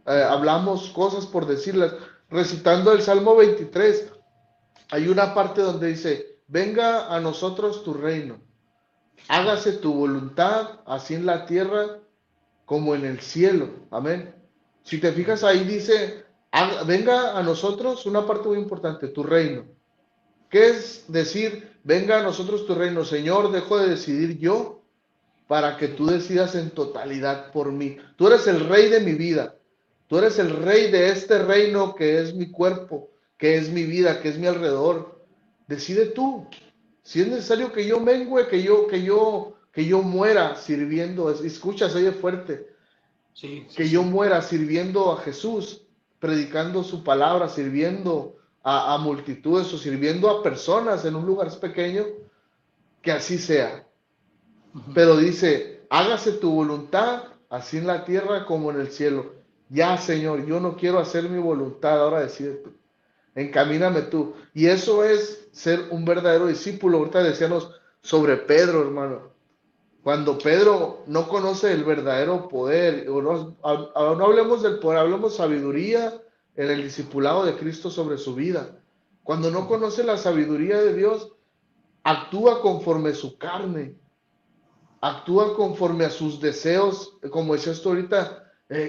Hablamos cosas por decirlas. Recitando el Salmo 23, hay una parte donde dice, venga a nosotros tu reino, hágase tu voluntad, así en la tierra como en el cielo. Amén. Si te fijas ahí dice, venga a nosotros, una parte muy importante, tu reino. ¿Qué es decir, venga a nosotros tu reino? Señor, dejo de decidir yo para que tú decidas en totalidad por mí. Tú eres el rey de mi vida. Tú eres el rey de este reino que es mi cuerpo, que es mi vida, que es mi alrededor. Decide tú. Si es necesario que yo mengüe, que yo muera sirviendo. Escucha, se oye fuerte. Sí, sí, Que yo sí. muera sirviendo a Jesús, predicando su palabra, sirviendo a multitudes o sirviendo a personas en un lugar pequeño, que así sea. Ujú. Pero dice, hágase tu voluntad, así en la tierra como en el cielo. Ya, Señor, yo no quiero hacer mi voluntad, ahora decide tú. Encamíname tú. Y eso es ser un verdadero discípulo. Ahorita decíamos sobre Pedro, hermano. Cuando Pedro no conoce el verdadero poder, o no hablemos del poder, hablemos sabiduría en el discipulado de Cristo sobre su vida. Cuando no Ujú. conoce la sabiduría de Dios, actúa conforme su carne, actúa conforme a sus deseos, como decías tú ahorita,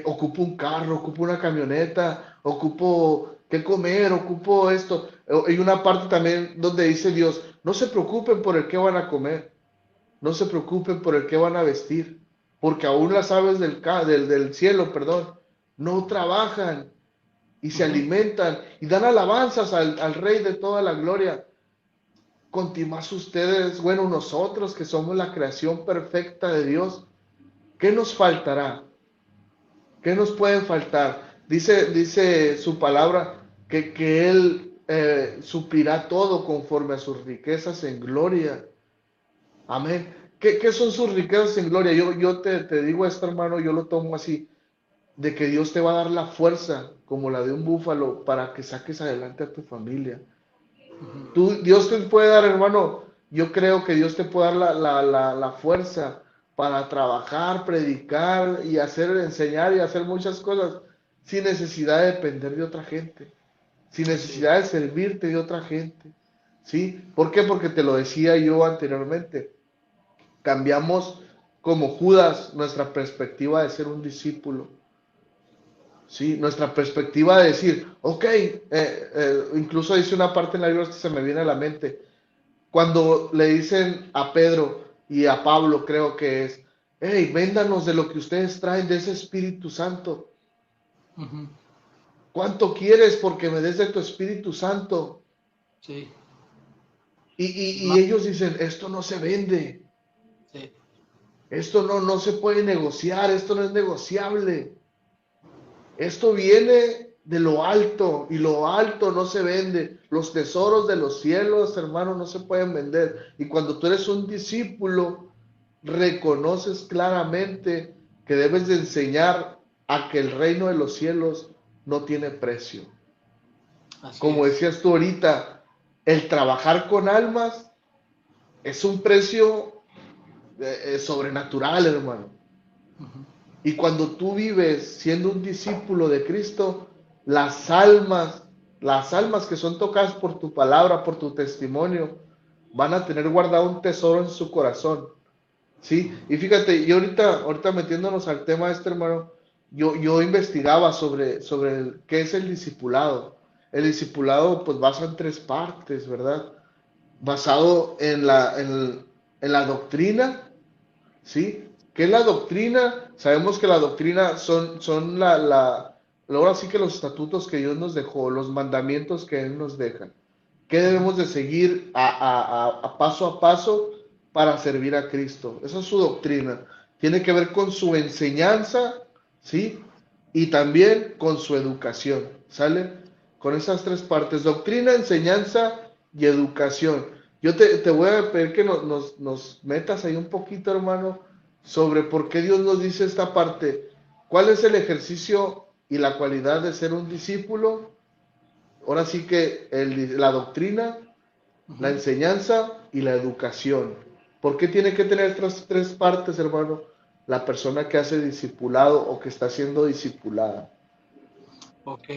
ocupo un carro, ocupo una camioneta, ocupo qué comer, ocupo esto. Hay una parte también donde dice Dios, no se preocupen por el que van a comer, no se preocupen por el que van a vestir, porque aún las aves del cielo, perdón, no trabajan y se Ujú. alimentan y dan alabanzas al Rey de toda la gloria. Con más ustedes, bueno, nosotros que somos la creación perfecta de Dios, ¿qué nos faltará? ¿Qué nos puede faltar? Dice su palabra que Él suplirá todo conforme a sus riquezas en gloria. Amén. ¿Qué son sus riquezas en gloria? Yo te digo esto, hermano, yo lo tomo así, de que Dios te va a dar la fuerza, como la de un búfalo, para que saques adelante a tu familia. Ujú. Dios te puede dar, hermano, yo creo que Dios te puede dar la fuerza para trabajar, predicar y enseñar y hacer muchas cosas sin necesidad de depender de otra gente, sin Así es. necesidad de servirte de otra gente. ¿Sí? ¿Por qué? Porque te lo decía yo anteriormente. Cambiamos como Judas nuestra perspectiva de ser un discípulo. ¿Sí? Nuestra perspectiva de decir, ok, incluso dice una parte en la Biblia que se me viene a la mente, cuando le dicen a Pedro y a Pablo, creo que es, hey, véndanos de lo que ustedes traen, de ese Espíritu Santo. Ujú. ¿Cuánto quieres porque me des de tu Espíritu Santo? Sí. Y, Es y, más, y ellos dicen, esto no se vende, sí. esto no se puede negociar, esto no es negociable. Esto viene de lo alto y lo alto no se vende. Los tesoros de los cielos, hermano, no se pueden vender. Y cuando tú eres un discípulo, reconoces claramente que debes de enseñar a que el reino de los cielos no tiene precio. Así Como es. decías tú ahorita, el trabajar con almas es un precio sobrenatural, hermano. Ujú. Y cuando tú vives siendo un discípulo de Cristo, las almas que son tocadas por tu palabra, por tu testimonio, van a tener guardado un tesoro en su corazón. ¿Sí? Y fíjate, y ahorita metiéndonos al tema este, hermano, yo investigaba sobre qué es el discipulado. El discipulado, pues, basa en tres partes, ¿verdad? Basado en la doctrina, ¿sí? ¿Qué es la doctrina? Sabemos que la doctrina son ahora sí que los estatutos que Dios nos dejó, los mandamientos que Él nos deja. ¿Qué Ujú. debemos de seguir a paso para servir a Cristo. Esa es su doctrina. Tiene que ver con su enseñanza, ¿sí? Y también con su educación, ¿sale? Con esas tres partes, doctrina, enseñanza y educación. Yo te voy a pedir que nos metas ahí un poquito, hermano, sobre por qué Dios nos dice esta parte. ¿Cuál es el ejercicio y la cualidad de ser un discípulo? Ahora sí que la doctrina, la enseñanza y la educación. ¿Por qué tiene que tener estas tres partes, hermano? La persona que hace discipulado o que está siendo discipulada. Ok.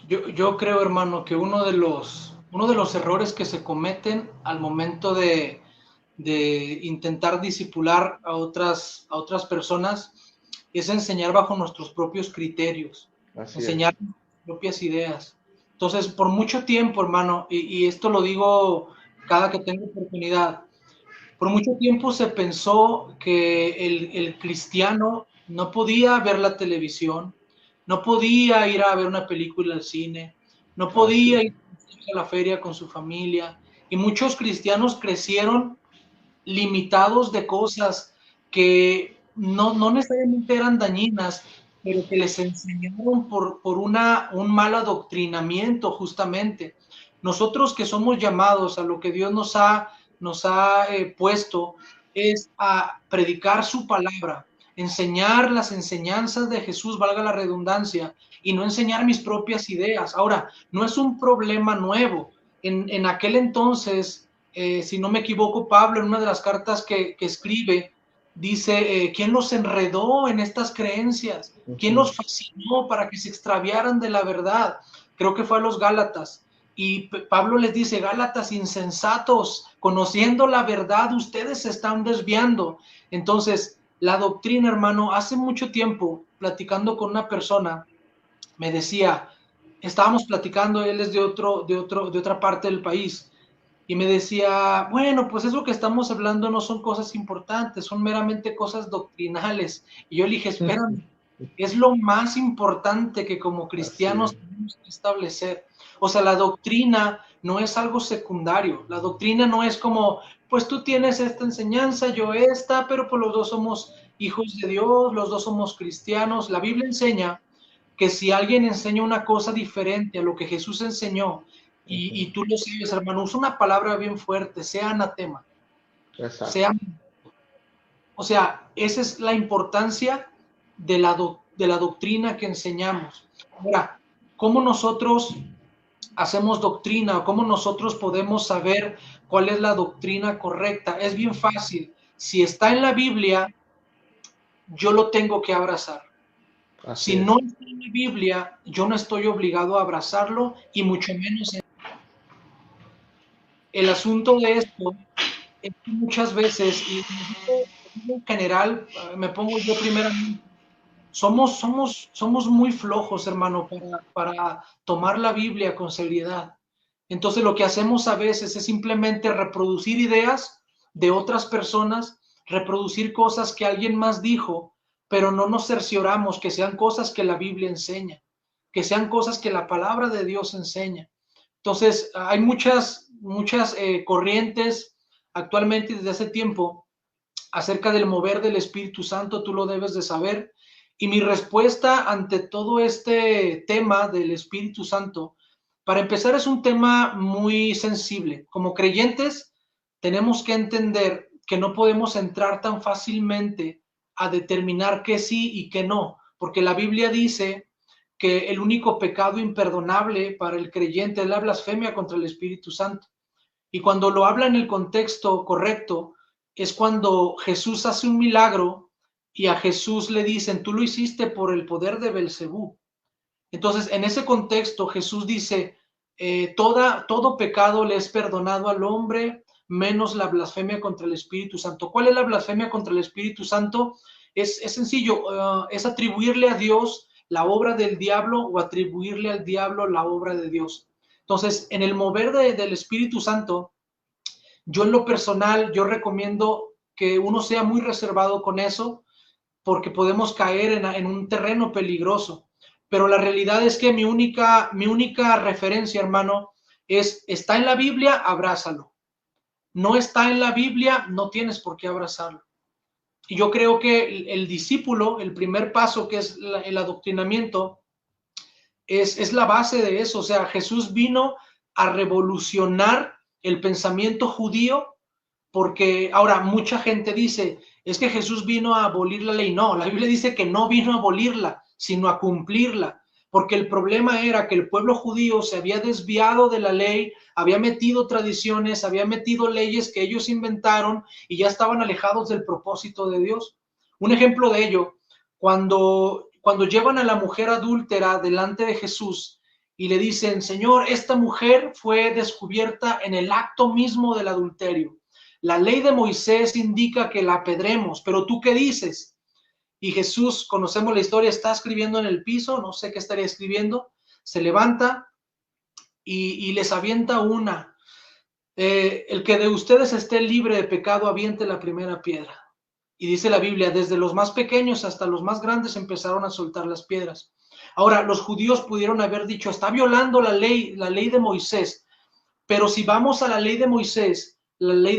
Yo creo, hermano, que uno de los errores que se cometen al momento de intentar discipular a otras personas es enseñar bajo nuestros propios criterios, Así enseñar es. nuestras propias ideas. Entonces, por mucho tiempo, hermano, y esto lo digo cada que tengo oportunidad, por mucho tiempo se pensó que el cristiano no podía ver la televisión, no podía ir a ver una película al cine, no Así podía es. ir a la feria con su familia. Y muchos cristianos crecieron limitados de cosas que no necesariamente eran dañinas, pero que les enseñaron por un mal adoctrinamiento justamente. Nosotros que somos llamados a lo que Dios nos ha puesto es a predicar su palabra, enseñar las enseñanzas de Jesús, valga la redundancia, y no enseñar mis propias ideas. Ahora, no es un problema nuevo. En aquel entonces, si no me equivoco, Pablo en una de las cartas que escribe, dice, ¿quién los enredó en estas creencias? ¿Quién Ujú. los fascinó para que se extraviaran de la verdad? Creo que fue a los Gálatas. Y Pablo les dice, Gálatas insensatos, conociendo la verdad, ustedes se están desviando. Entonces, la doctrina, hermano, hace mucho tiempo, platicando con una persona, me decía, estábamos platicando, él es de otra parte del país, y me decía, bueno, pues eso que estamos hablando no son cosas importantes, son meramente cosas doctrinales. Y yo le dije, espérame, es lo más importante que como Así cristianos es. tenemos que establecer. O sea, la doctrina no es algo secundario, la doctrina no es como, pues tú tienes esta enseñanza, yo esta, pero pues los dos somos hijos de Dios, los dos somos cristianos. La Biblia enseña que si alguien enseña una cosa diferente a lo que Jesús enseñó, Ujú. y tú lo sabes, hermano, usa una palabra bien fuerte, sea anatema, sea, Exacto. o sea, esa es la importancia de la doctrina que enseñamos. Ahora, ¿cómo nosotros hacemos doctrina o cómo nosotros podemos saber cuál es la doctrina correcta? Es bien fácil. Si está en la Biblia, yo lo tengo que abrazar. Así Si no es. está en la Biblia, yo no estoy obligado a abrazarlo y mucho menos el asunto de esto es que muchas veces, y en general, me pongo yo primeramente, somos muy flojos, hermano, para tomar la Biblia con seriedad. Entonces lo que hacemos a veces es simplemente reproducir ideas de otras personas, reproducir cosas que alguien más dijo, pero no nos cercioramos que sean cosas que la Biblia enseña, que sean cosas que la palabra de Dios enseña. Entonces, hay muchas corrientes actualmente desde hace tiempo acerca del mover del Espíritu Santo, tú lo debes de saber. Y mi respuesta ante todo este tema del Espíritu Santo, para empezar, es un tema muy sensible. Como creyentes, tenemos que entender que no podemos entrar tan fácilmente a determinar qué sí y qué no, porque la Biblia dice que el único pecado imperdonable para el creyente es la blasfemia contra el Espíritu Santo. Y cuando lo habla en el contexto correcto, es cuando Jesús hace un milagro y a Jesús le dicen, tú lo hiciste por el poder de Belcebú. Entonces, en ese contexto, Jesús dice, todo pecado le es perdonado al hombre, menos la blasfemia contra el Espíritu Santo. ¿Cuál es la blasfemia contra el Espíritu Santo? Es sencillo, es atribuirle a Dios la obra del diablo o atribuirle al diablo la obra de Dios. Entonces, en el mover del Espíritu Santo, yo en lo personal, yo recomiendo que uno sea muy reservado con eso, porque podemos caer en un terreno peligroso. Pero la realidad es que mi única referencia, hermano, es, está en la Biblia, abrázalo. no está en la Biblia, no tienes por qué abrazarlo. Y yo creo que el discípulo, el primer paso que es el adoctrinamiento, es la base de eso. O sea, Jesús vino a revolucionar el pensamiento judío, porque ahora mucha gente dice, es que Jesús vino a abolir la ley. No, la Biblia dice que no vino a abolirla, sino a cumplirla, porque el problema era que el pueblo judío se había desviado de la ley, había metido tradiciones, había metido leyes que ellos inventaron y ya estaban alejados del propósito de Dios. Un ejemplo de ello, cuando llevan a la mujer adúltera delante de Jesús y le dicen, Señor, esta mujer fue descubierta en el acto mismo del adulterio. La ley de Moisés indica que la apedremos, pero ¿tú qué dices? Y Jesús, conocemos la historia, está escribiendo en el piso, no sé qué estaría escribiendo, se levanta y les avienta una. El que de ustedes esté libre de pecado, aviente la primera piedra. Y dice la Biblia, desde los más pequeños hasta los más grandes empezaron a soltar las piedras. Ahora, los judíos pudieron haber dicho, está violando la ley de Moisés, pero si vamos a la ley de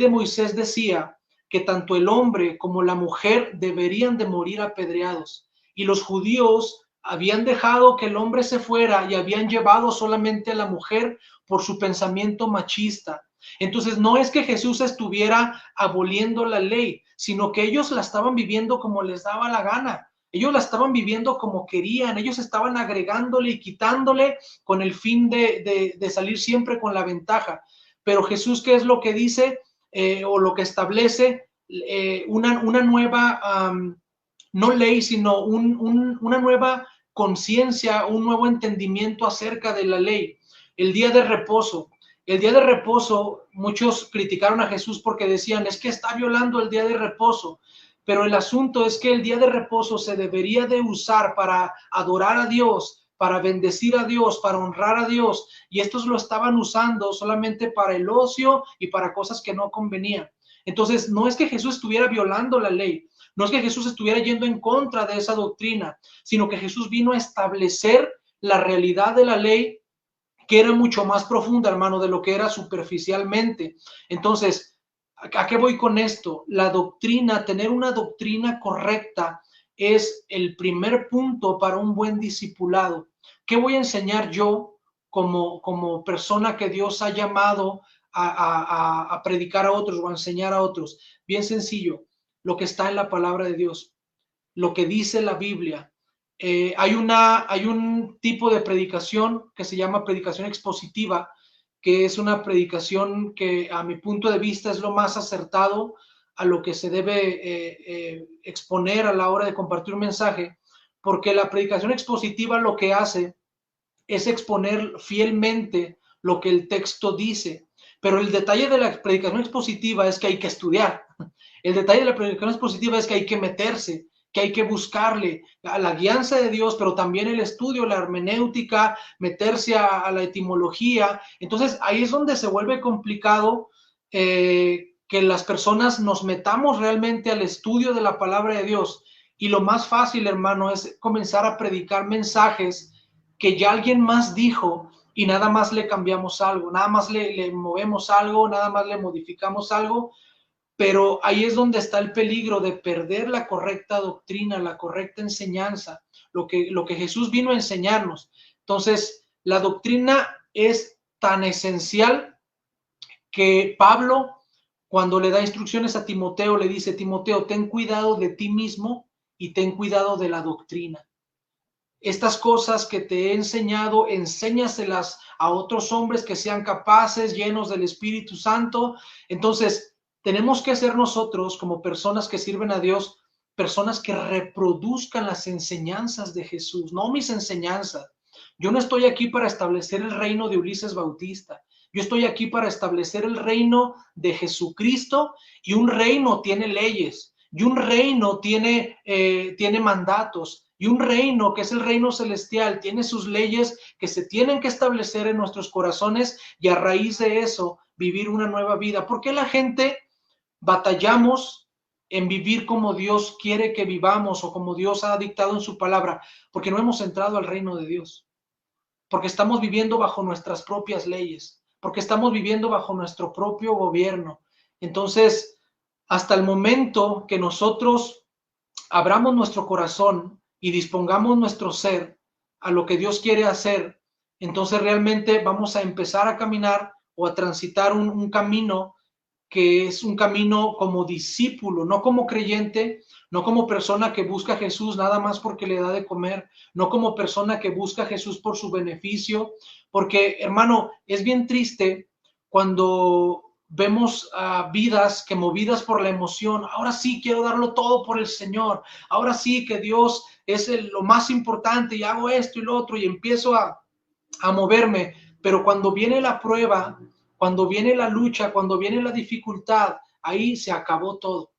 Moisés decía que tanto el hombre como la mujer deberían de morir apedreados. Y los judíos habían dejado que el hombre se fuera y habían llevado solamente a la mujer por su pensamiento machista. Entonces no es que Jesús estuviera aboliendo la ley, sino que ellos la estaban viviendo como les daba la gana. Ellos la estaban viviendo como querían, ellos estaban agregándole y quitándole con el fin de salir siempre con la ventaja. Pero Jesús, ¿qué es lo que dice o lo que establece? Una nueva, no ley, sino una nueva conciencia, un nuevo entendimiento acerca de la ley. El día de reposo. El día de reposo, muchos criticaron a Jesús porque decían, es que está violando el día de reposo. Pero el asunto es que el día de reposo se debería de usar para adorar a Dios, para bendecir a Dios, para honrar a Dios, y estos lo estaban usando solamente para el ocio y para cosas que no convenían. Entonces, no es que Jesús estuviera violando la ley, no es que Jesús estuviera yendo en contra de esa doctrina, sino que Jesús vino a establecer la realidad de la ley, que era mucho más profunda, hermano, de lo que era superficialmente. Entonces, ¿a qué voy con esto? La doctrina, tener una doctrina correcta es el primer punto para un buen discipulado. ¿Qué voy a enseñar yo como persona que Dios ha llamado a predicar a otros o a enseñar a otros? Bien sencillo, lo que está en la palabra de Dios, lo que dice la Biblia. Hay un tipo de predicación que se llama predicación expositiva, que es una predicación que a mi punto de vista es lo más acertado a lo que se debe exponer a la hora de compartir un mensaje, porque la predicación expositiva lo que hace es exponer fielmente lo que el texto dice, pero el detalle de la predicación expositiva es que hay que estudiar. El detalle de la predicación expositiva es que hay que meterse, que hay que buscarle a la guianza de Dios, pero también el estudio, la hermenéutica, meterse a la etimología. Entonces ahí es donde se vuelve complicado que las personas nos metamos realmente al estudio de la palabra de Dios. Y lo más fácil, hermano, es comenzar a predicar mensajes que ya alguien más dijo y nada más le cambiamos algo, nada más le movemos algo, nada más le modificamos algo, pero ahí es donde está el peligro de perder la correcta doctrina, la correcta enseñanza, lo que Jesús vino a enseñarnos. Entonces, la doctrina es tan esencial que Pablo, cuando le da instrucciones a Timoteo, le dice, Timoteo, ten cuidado de ti mismo y ten cuidado de la doctrina. Estas cosas que te he enseñado, enséñaselas a otros hombres que sean capaces, llenos del Espíritu Santo. Entonces, tenemos que ser nosotros, como personas que sirven a Dios, personas que reproduzcan las enseñanzas de Jesús, no mis enseñanzas. Yo no estoy aquí para establecer el reino de Ulises Bautista. Yo estoy aquí para establecer el reino de Jesucristo, y un reino tiene leyes, y un reino tiene mandatos, y un reino que es el reino celestial tiene sus leyes que se tienen que establecer en nuestros corazones, y a raíz de eso vivir una nueva vida. ¿Por qué la gente batallamos en vivir como Dios quiere que vivamos o como Dios ha dictado en su palabra? Porque no hemos entrado al reino de Dios, porque estamos viviendo bajo nuestras propias leyes, porque estamos viviendo bajo nuestro propio gobierno. Entonces, hasta el momento que nosotros abramos nuestro corazón y dispongamos nuestro ser a lo que Dios quiere hacer, entonces realmente vamos a empezar a caminar o a transitar un camino que es un camino como discípulo, no como creyente, no como persona que busca a Jesús nada más porque le da de comer, no como persona que busca a Jesús por su beneficio, porque hermano, es bien triste cuando vemos vidas que movidas por la emoción, ahora sí quiero darlo todo por el Señor, ahora sí que Dios es lo más importante y hago esto y lo otro y empiezo a moverme, pero cuando viene la prueba, cuando viene la lucha, cuando viene la dificultad, ahí se acabó todo.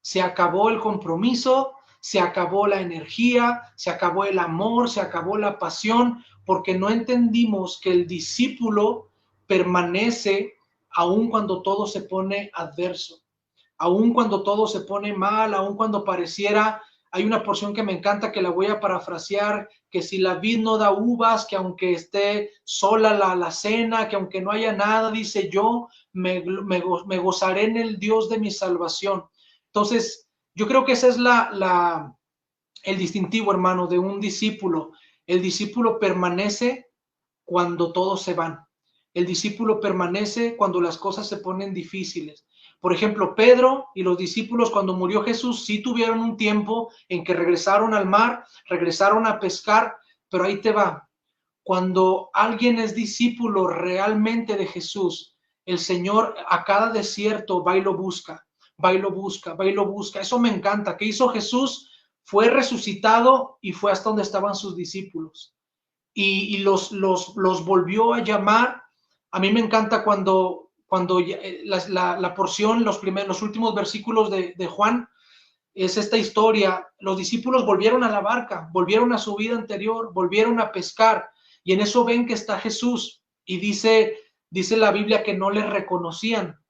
Se acabó el compromiso, se acabó la energía, se acabó el amor, se acabó la pasión, porque no entendimos que el discípulo permanece aun cuando todo se pone adverso, aun cuando todo se pone mal, aun cuando pareciera, hay una porción que me encanta que la voy a parafrasear, que si la vid no da uvas, que aunque esté sola la cena, que aunque no haya nada, dice yo, me gozaré en el Dios de mi salvación. Entonces, yo creo que ese es el distintivo, hermano, de un discípulo. El discípulo permanece cuando todos se van. El discípulo permanece cuando las cosas se ponen difíciles. Por ejemplo, Pedro y los discípulos cuando murió Jesús sí tuvieron un tiempo en que regresaron al mar, regresaron a pescar, pero ahí te va. Cuando alguien es discípulo realmente de Jesús, el Señor a cada desierto va y lo busca, va y lo busca, va y lo busca. Eso me encanta. ¿Qué hizo Jesús? Fue resucitado y fue hasta donde estaban sus discípulos y los volvió a llamar. A mí me encanta cuando la porción, los últimos versículos de Juan, es esta historia. Los discípulos volvieron a la barca, volvieron a su vida anterior, volvieron a pescar, y en eso ven que está Jesús, y dice la Biblia que no le reconocían,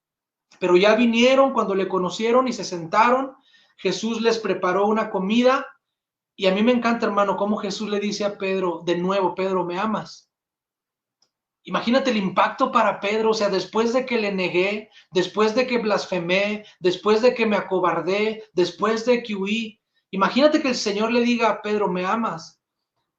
pero ya vinieron cuando le conocieron y se sentaron. Jesús les preparó una comida y a mí me encanta, hermano, cómo Jesús le dice a Pedro, de nuevo, Pedro, ¿me amas? Imagínate el impacto para Pedro, o sea, después de que le negué, después de que blasfemé, después de que me acobardé, después de que huí, imagínate que el Señor le diga a Pedro, ¿me amas?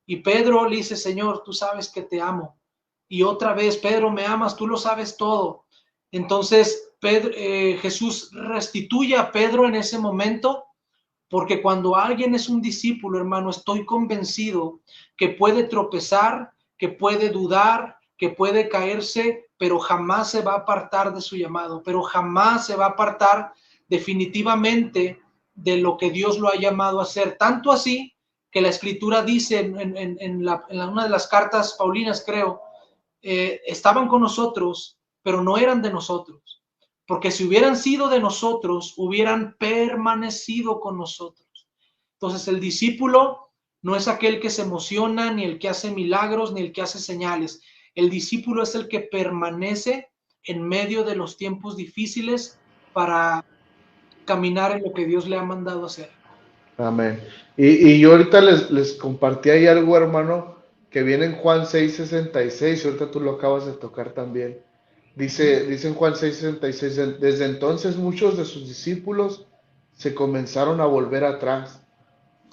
Y Pedro le dice, Señor, tú sabes que te amo. Y otra vez, Pedro, ¿me amas? Tú lo sabes todo. Entonces, Jesús restituye a Pedro en ese momento, porque cuando alguien es un discípulo, hermano, estoy convencido que puede tropezar, que puede dudar, que puede caerse, pero jamás se va a apartar de su llamado, pero jamás se va a apartar definitivamente de lo que Dios lo ha llamado a hacer. Tanto así que la Escritura dice en una de las cartas paulinas, creo, estaban con nosotros, pero no eran de nosotros, porque si hubieran sido de nosotros, hubieran permanecido con nosotros. Entonces el discípulo no es aquel que se emociona, ni el que hace milagros, ni el que hace señales. El discípulo es el que permanece en medio de los tiempos difíciles para caminar en lo que Dios le ha mandado hacer. Amén. Y yo ahorita les compartí ahí algo, hermano, que viene en Juan 6:66, ahorita tú lo acabas de tocar también. Dice en Juan 6:66, desde entonces muchos de sus discípulos se comenzaron a volver atrás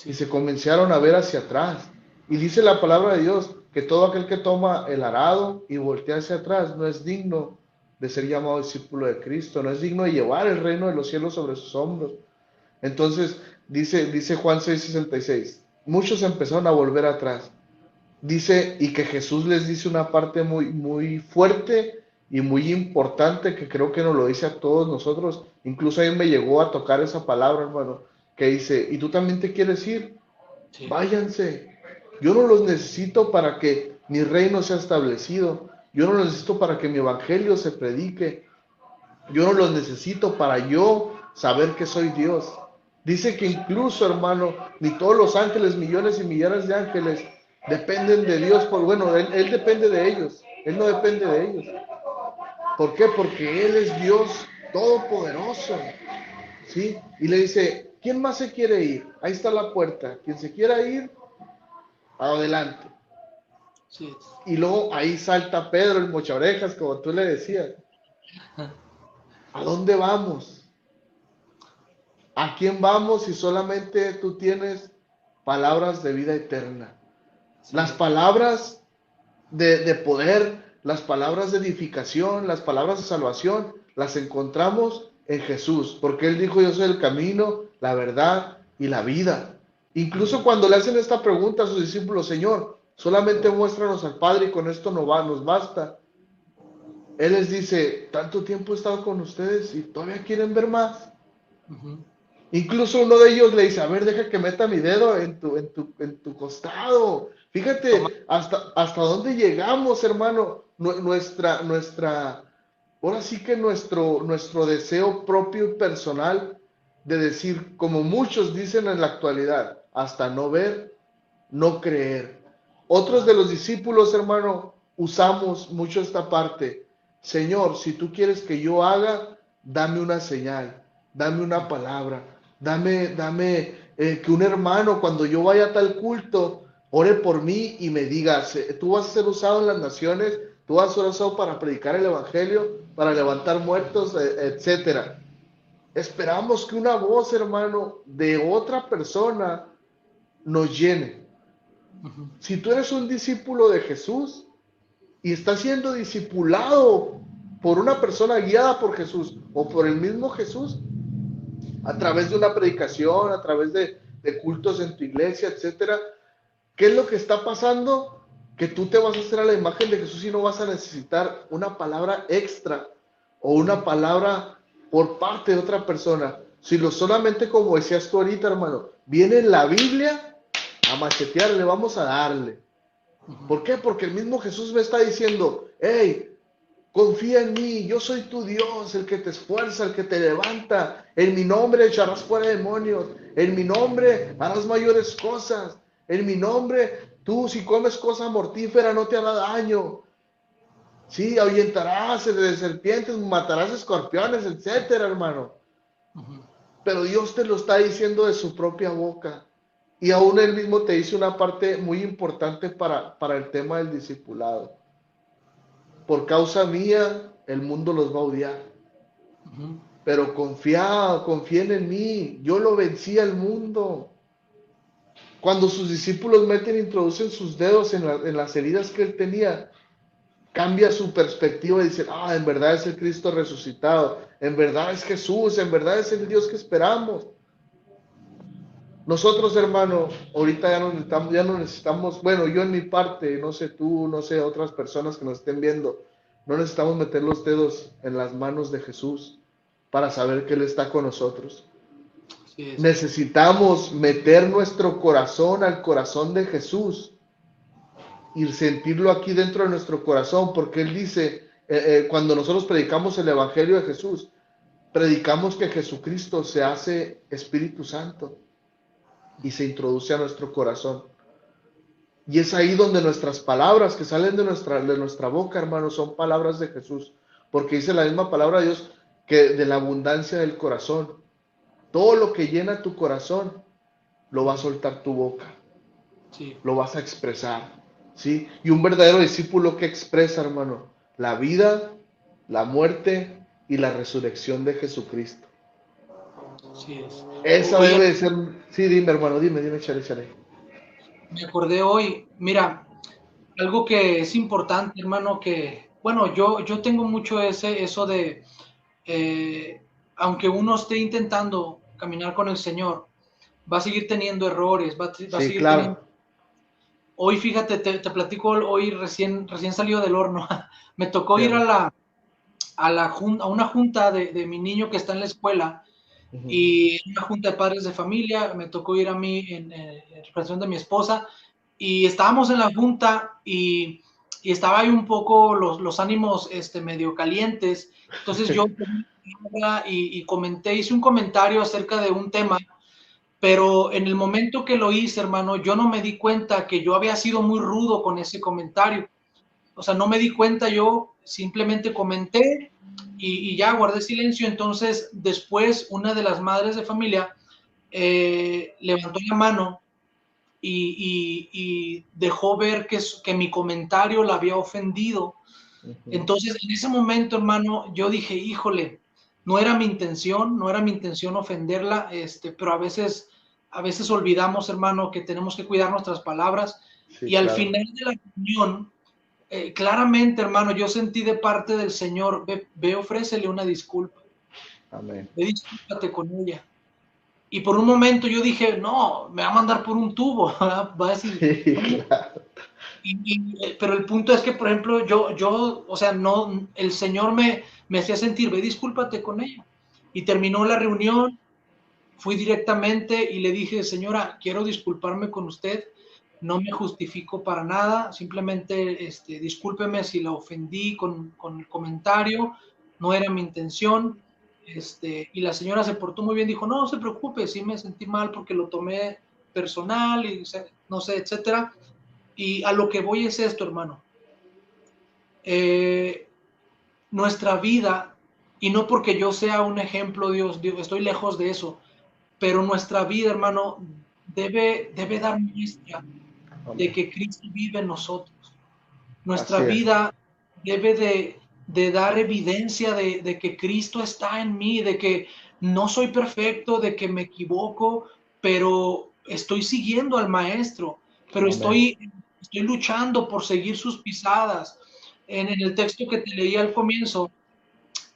y Sí. se comenzaron a ver hacia atrás. Y dice la palabra de Dios que todo aquel que toma el arado y voltea hacia atrás no es digno de ser llamado discípulo de Cristo, no es digno de llevar el reino de los cielos sobre sus hombros. Entonces, dice Juan 6:66, muchos empezaron a volver atrás. Dice, y que Jesús les dice una parte muy, muy fuerte y muy importante que creo que nos lo dice a todos nosotros. Incluso a mí me llegó a tocar esa palabra, hermano, que dice, ¿y tú también te quieres ir? Sí. Váyanse. Yo no los necesito para que mi reino sea establecido. Yo no los necesito para que mi evangelio se predique. Yo no los necesito para yo saber que soy Dios. Dice que incluso, hermano, ni todos los ángeles, millones y millones de ángeles, dependen de Dios. Bueno, él depende de ellos. Él no depende de ellos. ¿Por qué? Porque Él es Dios todopoderoso. ¿Sí? Y le dice, ¿quién más se quiere ir? Ahí está la puerta. Quien se quiera ir, adelante. Sí. Y luego ahí salta Pedro, el mocha orejas, como tú le decías. ¿A dónde vamos? ¿A quién vamos si solamente tú tienes palabras de vida eterna? Sí, Las palabras de poder, las palabras de edificación, las palabras de salvación, las encontramos en Jesús, porque Él dijo, yo soy el camino, la verdad y la vida. Incluso cuando le hacen esta pregunta a sus discípulos, Señor, solamente muéstranos al Padre y con esto nos basta. Él les dice, tanto tiempo he estado con ustedes y todavía quieren ver más. ujú. Incluso uno de ellos le dice, a ver, deja que meta mi dedo en tu costado. Toma. Fíjate hasta dónde llegamos, hermano. Ahora sí que nuestro deseo propio y personal de decir, como muchos dicen en la actualidad, hasta no ver, no creer. Otros de Claro. los discípulos, hermano, usamos mucho esta parte. Señor, si tú quieres que yo haga, dame una señal, dame una palabra, dame que un hermano cuando yo vaya a tal culto, ore por mí y me diga, tú vas a ser usado en las naciones, tú vas a ser usado para predicar el evangelio, para levantar muertos, etcétera. Esperamos que una voz, hermano, de otra persona nos llene. Ujú. Si tú eres un discípulo de Jesús y estás siendo discipulado por una persona guiada por Jesús o por el mismo Jesús, a través de una predicación, a través de cultos en tu iglesia, etcétera, ¿qué es lo que está pasando? Que tú te vas a hacer a la imagen de Jesús y no vas a necesitar una palabra extra o una palabra por parte de otra persona. Si lo solamente como decías tú ahorita, hermano, viene en la Biblia a machetearle, vamos a darle. Ujú. ¿Por qué? Porque el mismo Jesús me está diciendo, hey, confía en mí, yo soy tu Dios, el que te esfuerza, el que te levanta. En mi nombre echarás fuera demonios, en mi nombre harás mayores cosas, en mi nombre tú si comes cosa mortífera no te hará daño. Sí, ahuyentarás de serpientes, matarás escorpiones, etcétera, hermano. Ujú. Pero Dios te lo está diciendo de su propia boca. Y aún él mismo te dice una parte muy importante para el tema del discipulado. Por causa mía, el mundo los va a odiar. Ujú. Pero confíen en mí. Yo lo vencí al mundo. Cuando sus discípulos introducen sus dedos en las heridas que él tenía, cambia su perspectiva y dice, ah, en verdad es el Cristo resucitado. En verdad es Jesús. En verdad es el Dios que esperamos. Nosotros, hermano, ahorita ya no necesitamos, bueno, yo en mi parte, no sé tú, no sé otras personas que nos estén viendo, no necesitamos meter los dedos en las manos de Jesús para saber que Él está con nosotros. Así es. Necesitamos meter nuestro corazón al corazón de Jesús y sentirlo aquí dentro de nuestro corazón, porque Él dice, cuando nosotros predicamos el Evangelio de Jesús, predicamos que Jesucristo se hace Espíritu Santo y se introduce a nuestro corazón. Y es ahí donde nuestras palabras que salen de nuestra boca, hermanos, son palabras de Jesús. Porque dice la misma palabra de Dios que de la abundancia del corazón, todo lo que llena tu corazón, lo va a Ujú. soltar tu boca, Sí. lo vas a expresar. ¿Sí? Y un verdadero discípulo que expresa, hermano, la vida, la muerte y la resurrección de Jesucristo. Así es. Esa Oye, debe de ser. Sí, dime, hermano, dime, chale, chale. me acordé hoy, mira, algo que es importante, hermano, que, bueno, yo tengo mucho eso de, eh, aunque uno esté intentando caminar con el Señor, va a seguir teniendo errores, va a Sí, seguir teniendo. claro. Hoy, fíjate, te platico, hoy recién salido del horno, me tocó ir Fíjate. a una junta de mi niño que está en la escuela Ujú. y una junta de padres de familia, me tocó ir a mí en representación de mi esposa y estábamos en la junta y estaba ahí un poco los ánimos medio calientes, entonces yo comenté, hice un comentario acerca de un tema, pero en el momento que lo hice, hermano, yo no me di cuenta que yo había sido muy rudo con ese comentario. O sea, no me di cuenta, yo simplemente comenté y ya guardé silencio. Entonces, después, una de las madres de familia levantó la mano y dejó ver que mi comentario la había ofendido. Ujú. Entonces, en ese momento, hermano, yo dije, híjole, No era mi intención, no era mi intención ofenderla, pero a veces olvidamos, hermano, que tenemos que cuidar nuestras palabras. Sí, Y al claro. final de la reunión, claramente, hermano, yo sentí de parte del Señor, ve, ofrécele una disculpa, Amén. ve, discúlpate con ella. Y por un momento yo dije, no, me va a mandar por un tubo, ¿verdad? Va a decir, Sí, no. claro. Pero el punto es que, por ejemplo, o sea, no, el Señor me hacía sentir, ve, discúlpate con ella. Y terminó la reunión, fui directamente y le dije, señora, quiero disculparme con usted, no me justifico para nada, simplemente discúlpeme si la ofendí con el comentario, no era mi intención. Y la señora se portó muy bien, dijo, no, no se preocupe, sí me sentí mal porque lo tomé personal y no sé, etcétera. Y a lo que voy es esto, hermano. Eh, Nuestra vida, y no porque yo sea un ejemplo, Dios, estoy lejos de eso, pero nuestra vida, hermano, debe dar muestra de Amén. que Cristo vive en nosotros. Nuestra Así es. vida debe de dar evidencia de que Cristo está en mí, de que no soy perfecto, de que me equivoco, pero estoy siguiendo al Maestro, pero Amén. estoy luchando por seguir sus pisadas. En el texto que te leí al comienzo,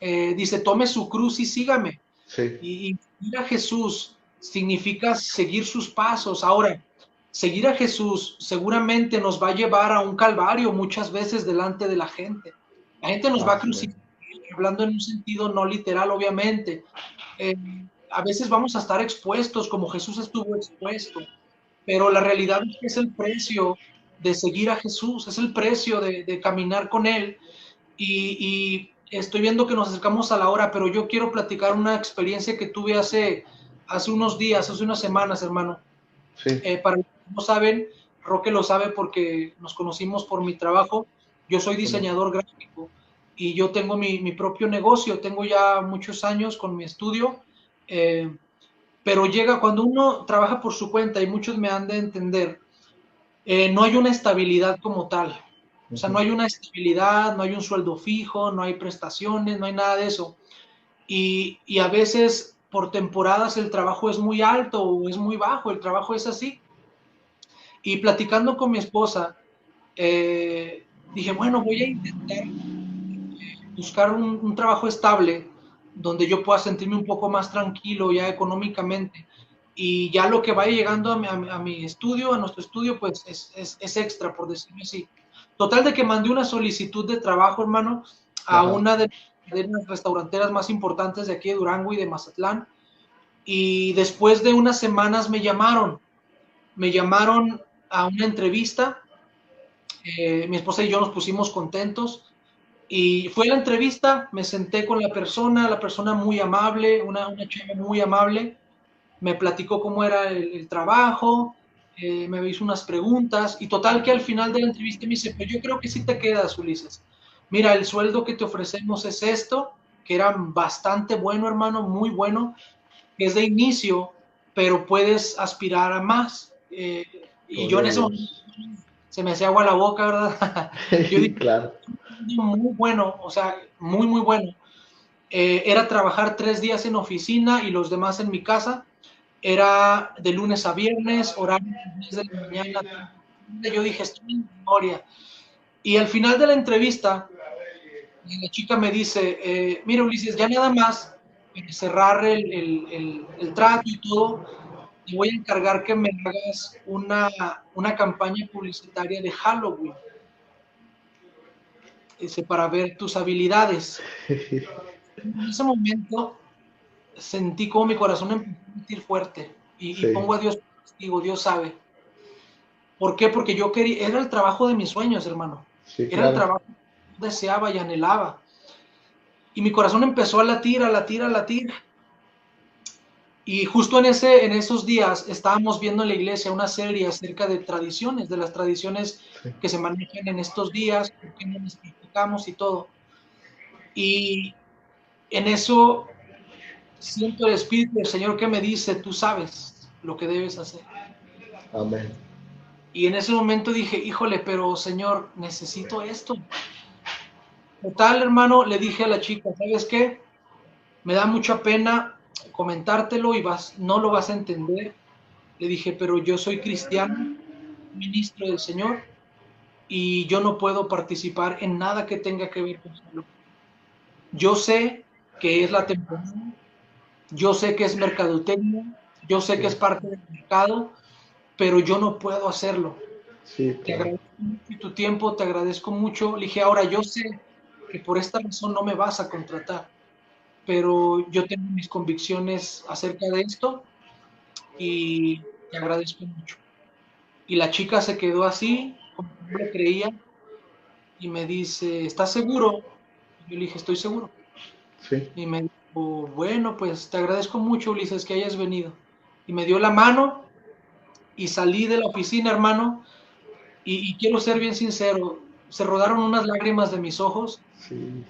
dice, tome su cruz y sígame. Sí. Y seguir a Jesús significa seguir sus pasos. Ahora, seguir a Jesús seguramente nos va a llevar a un calvario muchas veces delante de la gente. La gente nos va a Así es. crucificar, hablando en un sentido no literal, obviamente. Eh, a veces vamos a estar expuestos como Jesús estuvo expuesto, pero la realidad es que es el precio de seguir a Jesús, es el precio de caminar con Él y estoy viendo que nos acercamos a la hora, pero yo quiero platicar una experiencia que tuve hace unos días, hace unas semanas, hermano. Sí. Para los que no saben, Roque lo sabe porque nos conocimos por mi trabajo. Yo soy Amén. diseñador gráfico y yo tengo mi propio negocio, tengo ya muchos años con mi estudio, eh, pero llega cuando uno trabaja por su cuenta y muchos me han de entender, no hay una estabilidad como tal. O sea, no Ujú. hay una estabilidad, no hay un sueldo fijo, no hay prestaciones, no hay nada de eso. Y a veces por temporadas el trabajo es muy alto o es muy bajo, el trabajo es así. Y platicando con mi esposa, dije, bueno, voy a intentar buscar un trabajo estable donde yo pueda sentirme un poco más tranquilo ya económicamente. Y ya lo que vaya llegando a mi estudio, a nuestro estudio, pues es extra, por decirlo así. Total de que mandé una solicitud de trabajo, hermano, a Ajá. una de las restauranteras más importantes de aquí de Durango y de Mazatlán. Y después de unas semanas me llamaron a una entrevista. Mi esposa y yo nos pusimos contentos. Y fue la entrevista, me senté con la persona muy amable, una chava muy amable, me platicó cómo era el trabajo, me hizo unas preguntas y total que al final de la entrevista me dice, pues yo creo que sí te quedas, Ulises. Mira, el sueldo que te ofrecemos es esto, que era bastante bueno, hermano, muy bueno, que es de inicio, pero puedes aspirar a más. Y yo Gloria en a ese momento Dios. se me hacía agua la boca, ¿verdad? Yo Sí, dije, claro. muy bueno, o sea, muy, muy bueno. Era trabajar 3 días en oficina y los demás en mi casa. Era de lunes a viernes, horario de 10 de la mañana. Yo dije, estoy en memoria. Y al final de la entrevista, la chica me dice, mira Ulises, ya nada más para cerrar el trato y todo, te voy a encargar que me hagas una campaña publicitaria de Halloween, para ver tus habilidades. En ese momento sentí como mi corazón empezó a sentir fuerte y Sí, pongo a Dios testigo, Dios sabe. ¿Por qué? Porque yo quería, era el trabajo de mis sueños, hermano. sí, Era el claro. trabajo que yo deseaba y anhelaba. Y mi corazón empezó a latir, a latir, a latir. Y justo en esos días estábamos viendo en la iglesia una serie acerca de tradiciones, de las tradiciones Sí. que se manejan en estos días, por qué no las practicamos y todo. Y en eso siento el Espíritu del Señor que me dice, tú sabes lo que debes hacer. Amén. Y en ese momento dije, híjole, pero Señor, necesito esto. Total, hermano, le dije a la chica, ¿sabes qué? me da mucha pena comentártelo y no lo vas a entender. Le dije, pero yo soy cristiano, ministro del Señor, y yo no puedo participar en nada que tenga que ver con salud. Yo sé que es la temporada, yo sé que es mercadotecnia, yo sé que es Sí, parte del mercado, pero yo no puedo hacerlo. sí, Te claro. agradezco mucho tu tiempo, te agradezco mucho. Le dije, ahora yo sé que por esta razón no me vas a contratar, pero yo tengo mis convicciones acerca de esto y te agradezco mucho. Y la chica se quedó así, como que no lo creía, y me dice, ¿estás seguro? Y yo le dije, estoy seguro. Sí, Y me dijo, bueno, pues te agradezco mucho, Ulises, que hayas venido. Y me dio la mano y salí de la oficina, hermano, y quiero ser bien sincero, se rodaron unas lágrimas de mis ojos sí.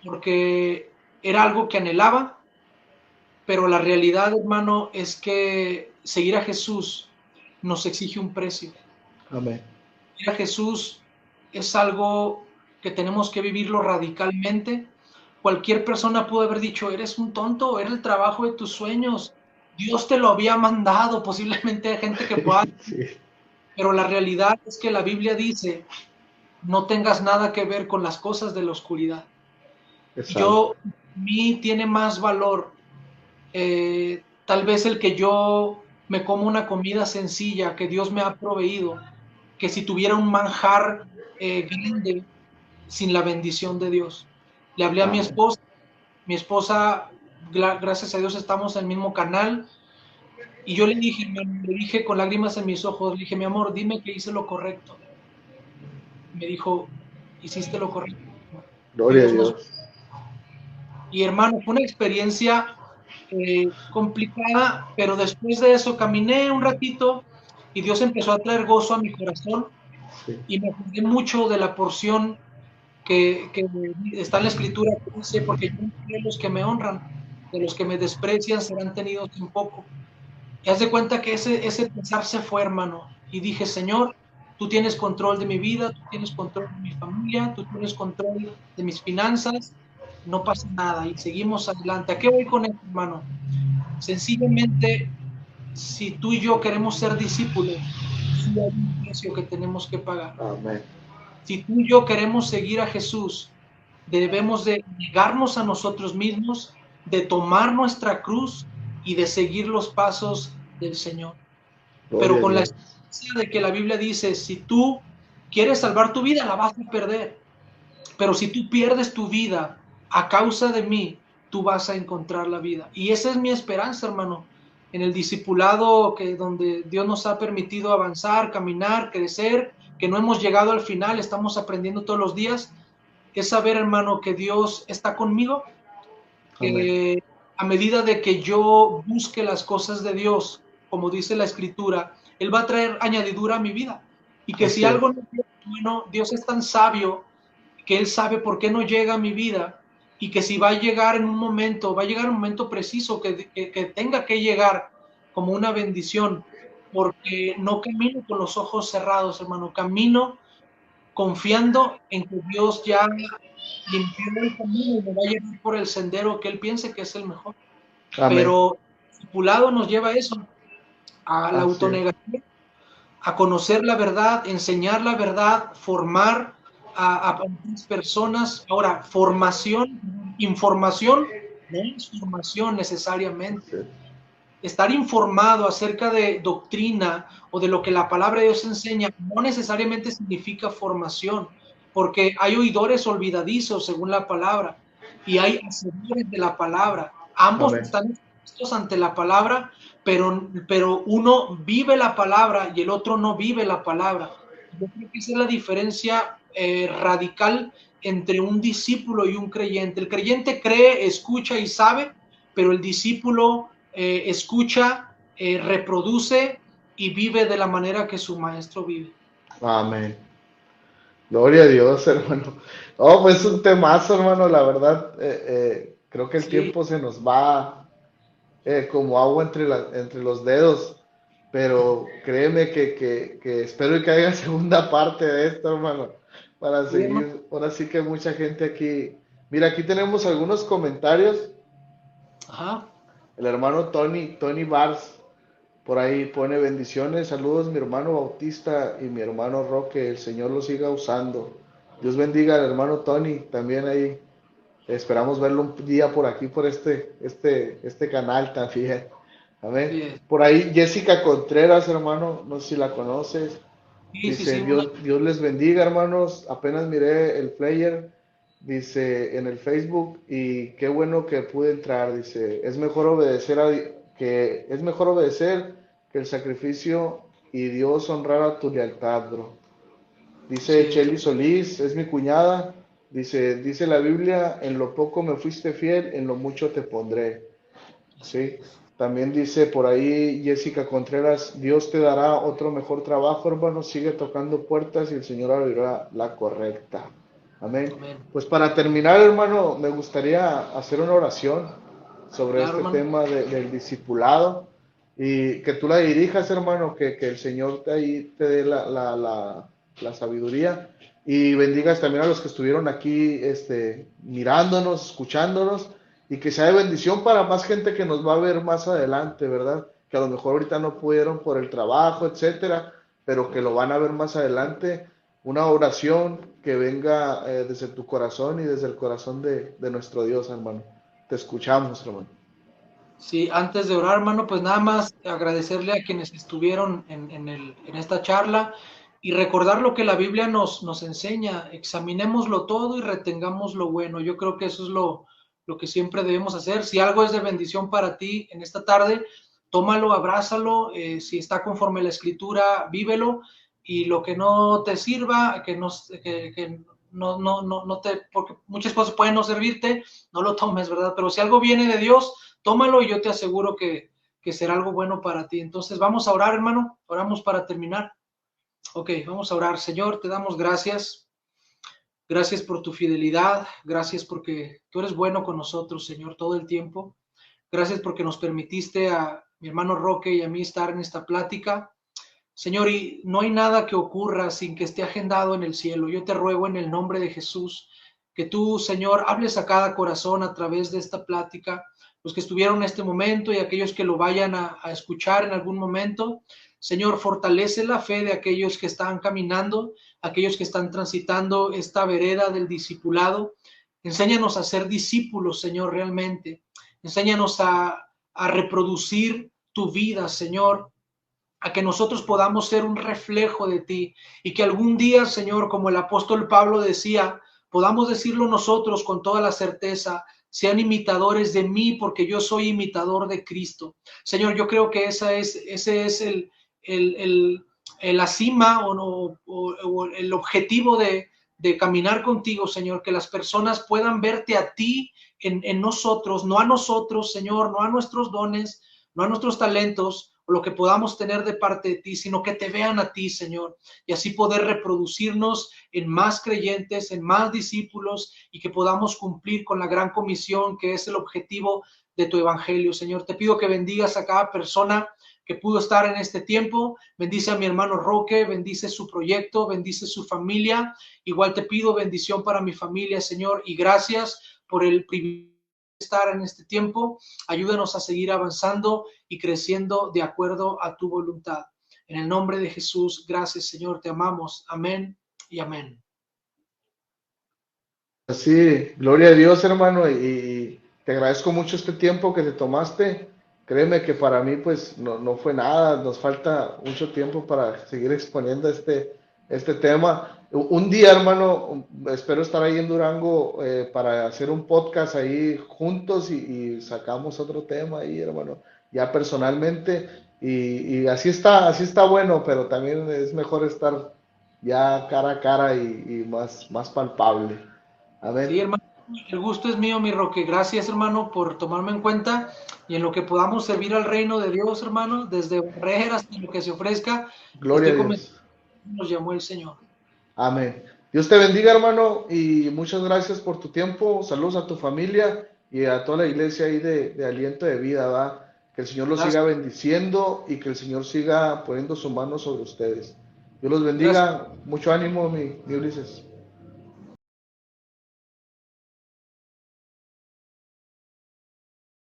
porque era algo que anhelaba, pero la realidad, hermano, es que seguir a Jesús nos exige un precio. Amén. Seguir a Jesús es algo que tenemos que vivirlo radicalmente. Cualquier persona pudo haber dicho, eres un tonto, era el trabajo de tus sueños, Dios te lo había mandado, posiblemente hay gente que pueda, Sí, pero la realidad es que la Biblia dice, no tengas nada que ver con las cosas de la oscuridad. exacto. Yo, a mí tiene más valor tal vez el que yo me como una comida sencilla que Dios me ha proveído, que si tuviera un manjar grande sin la bendición de Dios. Le hablé a Amén. mi esposa, gracias a Dios estamos en el mismo canal, y yo le dije, le dije con lágrimas en mis ojos, le dije, mi amor, dime que hice lo correcto. Me dijo, hiciste lo correcto. Gloria a Dios nos... Dios. Y hermano, fue una experiencia complicada, pero después de eso caminé un ratito y Dios empezó a traer gozo a mi corazón Sí. y me acordé mucho de la porción que está en la escritura que dice, porque yo honré a los que me honran, de los que me desprecian serán tenidos en poco. Y haz de cuenta que ese pensar se fue, hermano, y dije, Señor, tú tienes control de mi vida, tú tienes control de mi familia, tú tienes control de mis finanzas, no pasa nada y seguimos adelante. ¿A qué voy con esto, hermano? Sencillamente, si tú y yo queremos ser discípulos, sí hay un precio que tenemos que pagar. Amén. Si tú y yo queremos seguir a Jesús, debemos de negarnos a nosotros mismos, de tomar nuestra cruz y de seguir los pasos del Señor. Pero Gloria a con la Dios. esperanza de que la Biblia dice, si tú quieres salvar tu vida, la vas a perder. Pero si tú pierdes tu vida a causa de mí, tú vas a encontrar la vida. Y esa es mi esperanza, hermano. En el discipulado que donde Dios nos ha permitido avanzar, caminar, crecer, que no hemos llegado al final, estamos aprendiendo todos los días, es saber, hermano, que Dios está conmigo, Amén. que a medida de que yo busque las cosas de Dios, como dice la Escritura, Él va a traer añadidura a mi vida. Y que si Así es. algo no es bueno, Dios es tan sabio que Él sabe por qué no llega a mi vida y que si va a llegar en un momento, va a llegar un momento preciso que tenga que llegar como una bendición, porque no camino con los ojos cerrados, hermano, camino confiando en que Dios ya limpió el camino y me va a llevar por el sendero que Él piense que es el mejor. Amén. Pero el discipulado nos lleva a eso, a la Así es. autonegación, a conocer la verdad, enseñar la verdad, formar a otras personas. Ahora, formación, información, no es formación necesariamente. Así es. Estar informado acerca de doctrina o de lo que la palabra de Dios enseña no necesariamente significa formación, porque hay oidores olvidadizos según la palabra y hay hacedores de la palabra. Ambos Amén. están expuestos ante la palabra, pero uno vive la palabra y el otro no vive la palabra. Yo creo que esa es la diferencia radical entre un discípulo y un creyente. El creyente cree, escucha y sabe, pero el discípulo escucha, reproduce y vive de la manera que su maestro vive. Amén. Gloria a Dios, hermano. Oh, pues es un temazo, hermano, la verdad. Creo que el Sí, tiempo se nos va como agua entre los dedos, pero créeme que espero que haya segunda parte de esto, hermano, para sí, hermano. seguir. Ahora sí que mucha gente aquí. Mira, aquí tenemos algunos comentarios. Ajá. El hermano Tony Bars, por ahí pone bendiciones, saludos mi hermano Bautista y mi hermano Roque, el Señor los siga usando. Dios bendiga al hermano Tony, también ahí esperamos verlo un día por aquí, por este canal también. Amén. Sí, Por ahí Jessica Contreras, hermano, no sé si la conoces. sí, sí, Dice, sí, una... Dios les bendiga, hermanos. Apenas miré el flyer, dice, en el Facebook, y qué bueno que pude entrar. Dice, es mejor obedecer que el sacrificio y Dios honrar a tu lealtad, bro. Así Dice es. Chelly Solís, es mi cuñada. Dice la Biblia, en lo poco me fuiste fiel, en lo mucho te pondré. Así Sí, es. también dice por ahí Jessica Contreras, Dios te dará otro mejor trabajo, hermano, sigue tocando puertas y el Señor abrirá la correcta. Amén. Amén. Pues para terminar, hermano, me gustaría hacer una oración sobre Claro, este hermano. tema del discipulado y que tú la dirijas, hermano, que el Señor ahí te dé la sabiduría y bendigas también a los que estuvieron aquí mirándonos, escuchándonos y que sea de bendición para más gente que nos va a ver más adelante, ¿verdad? Que a lo mejor ahorita no pudieron por el trabajo, etcétera, pero que lo van a ver más adelante. Una oración que venga desde tu corazón y desde el corazón de nuestro Dios, hermano. Te escuchamos, hermano. Sí, antes de orar, hermano, pues nada más agradecerle a quienes estuvieron en esta charla y recordar lo que la Biblia nos enseña. Examinémoslo todo y retengamos lo bueno. Yo creo que eso es lo que siempre debemos hacer. Si algo es de bendición para ti en esta tarde, tómalo, abrázalo. Si está conforme a la Escritura, vívelo. Y lo que no te sirva, que no te, porque muchas cosas pueden no servirte, no lo tomes, ¿verdad? Pero si algo viene de Dios, tómalo y yo te aseguro que será algo bueno para ti. Entonces vamos a orar, hermano. Oramos para terminar. Ok, vamos a orar. Señor, te damos gracias. Gracias por tu fidelidad. Gracias porque tú eres bueno con nosotros, Señor, todo el tiempo. Gracias porque nos permitiste a mi hermano Roque y a mí estar en esta plática. Señor, y no hay nada que ocurra sin que esté agendado en el cielo. Yo te ruego en el nombre de Jesús que tú, Señor, hables a cada corazón a través de esta plática, los que estuvieron en este momento y aquellos que lo vayan a escuchar en algún momento. Señor, fortalece la fe de aquellos que están caminando, aquellos que están transitando esta vereda del discipulado. Enséñanos a ser discípulos, Señor, realmente. Enséñanos a reproducir tu vida, Señor, a que nosotros podamos ser un reflejo de ti y que algún día, Señor, como el apóstol Pablo decía, podamos decirlo nosotros con toda la certeza, sean imitadores de mí porque yo soy imitador de Cristo. Señor, yo creo que ese es la cima o el objetivo de caminar contigo, Señor, que las personas puedan verte a ti en nosotros, no a nosotros, Señor, no a nuestros dones, no a nuestros talentos, o lo que podamos tener de parte de ti, sino que te vean a ti, Señor, y así poder reproducirnos en más creyentes, en más discípulos, y que podamos cumplir con la gran comisión que es el objetivo de tu evangelio, Señor. Te pido que bendigas a cada persona que pudo estar en este tiempo. Bendice a mi hermano Roque, bendice su proyecto, bendice su familia. Igual te pido bendición para mi familia, Señor, y gracias por el privilegio de estar en este tiempo. Ayúdanos a seguir avanzando y creciendo de acuerdo a tu voluntad. En el nombre de Jesús, gracias, Señor, te amamos. Amén y amén. Sí, gloria a Dios, hermano, y te agradezco mucho este tiempo que te tomaste. Créeme que para mí, pues, no fue nada. Nos falta mucho tiempo para seguir exponiendo este tema. Un día, hermano, espero estar ahí en Durango para hacer un podcast ahí juntos y sacamos otro tema ahí, hermano, ya personalmente. Y así está bueno, pero también es mejor estar ya cara a cara y más palpable. Sí, Amén. hermano, el gusto es mío, mi Roque. Gracias, hermano, por tomarme en cuenta y en lo que podamos servir al reino de Dios, hermano, desde barrer hasta lo que se ofrezca. Gloria a Estoy convencido Dios. que nos llamó el Señor. Amén. Dios te bendiga, hermano, y muchas gracias por tu tiempo. Saludos a tu familia y a toda la iglesia ahí de Aliento de Vida, ¿va? Que el Señor los Gracias, siga bendiciendo y que el Señor siga poniendo su mano sobre ustedes. Dios los gracias. bendiga. Mucho ánimo, mi Ulises.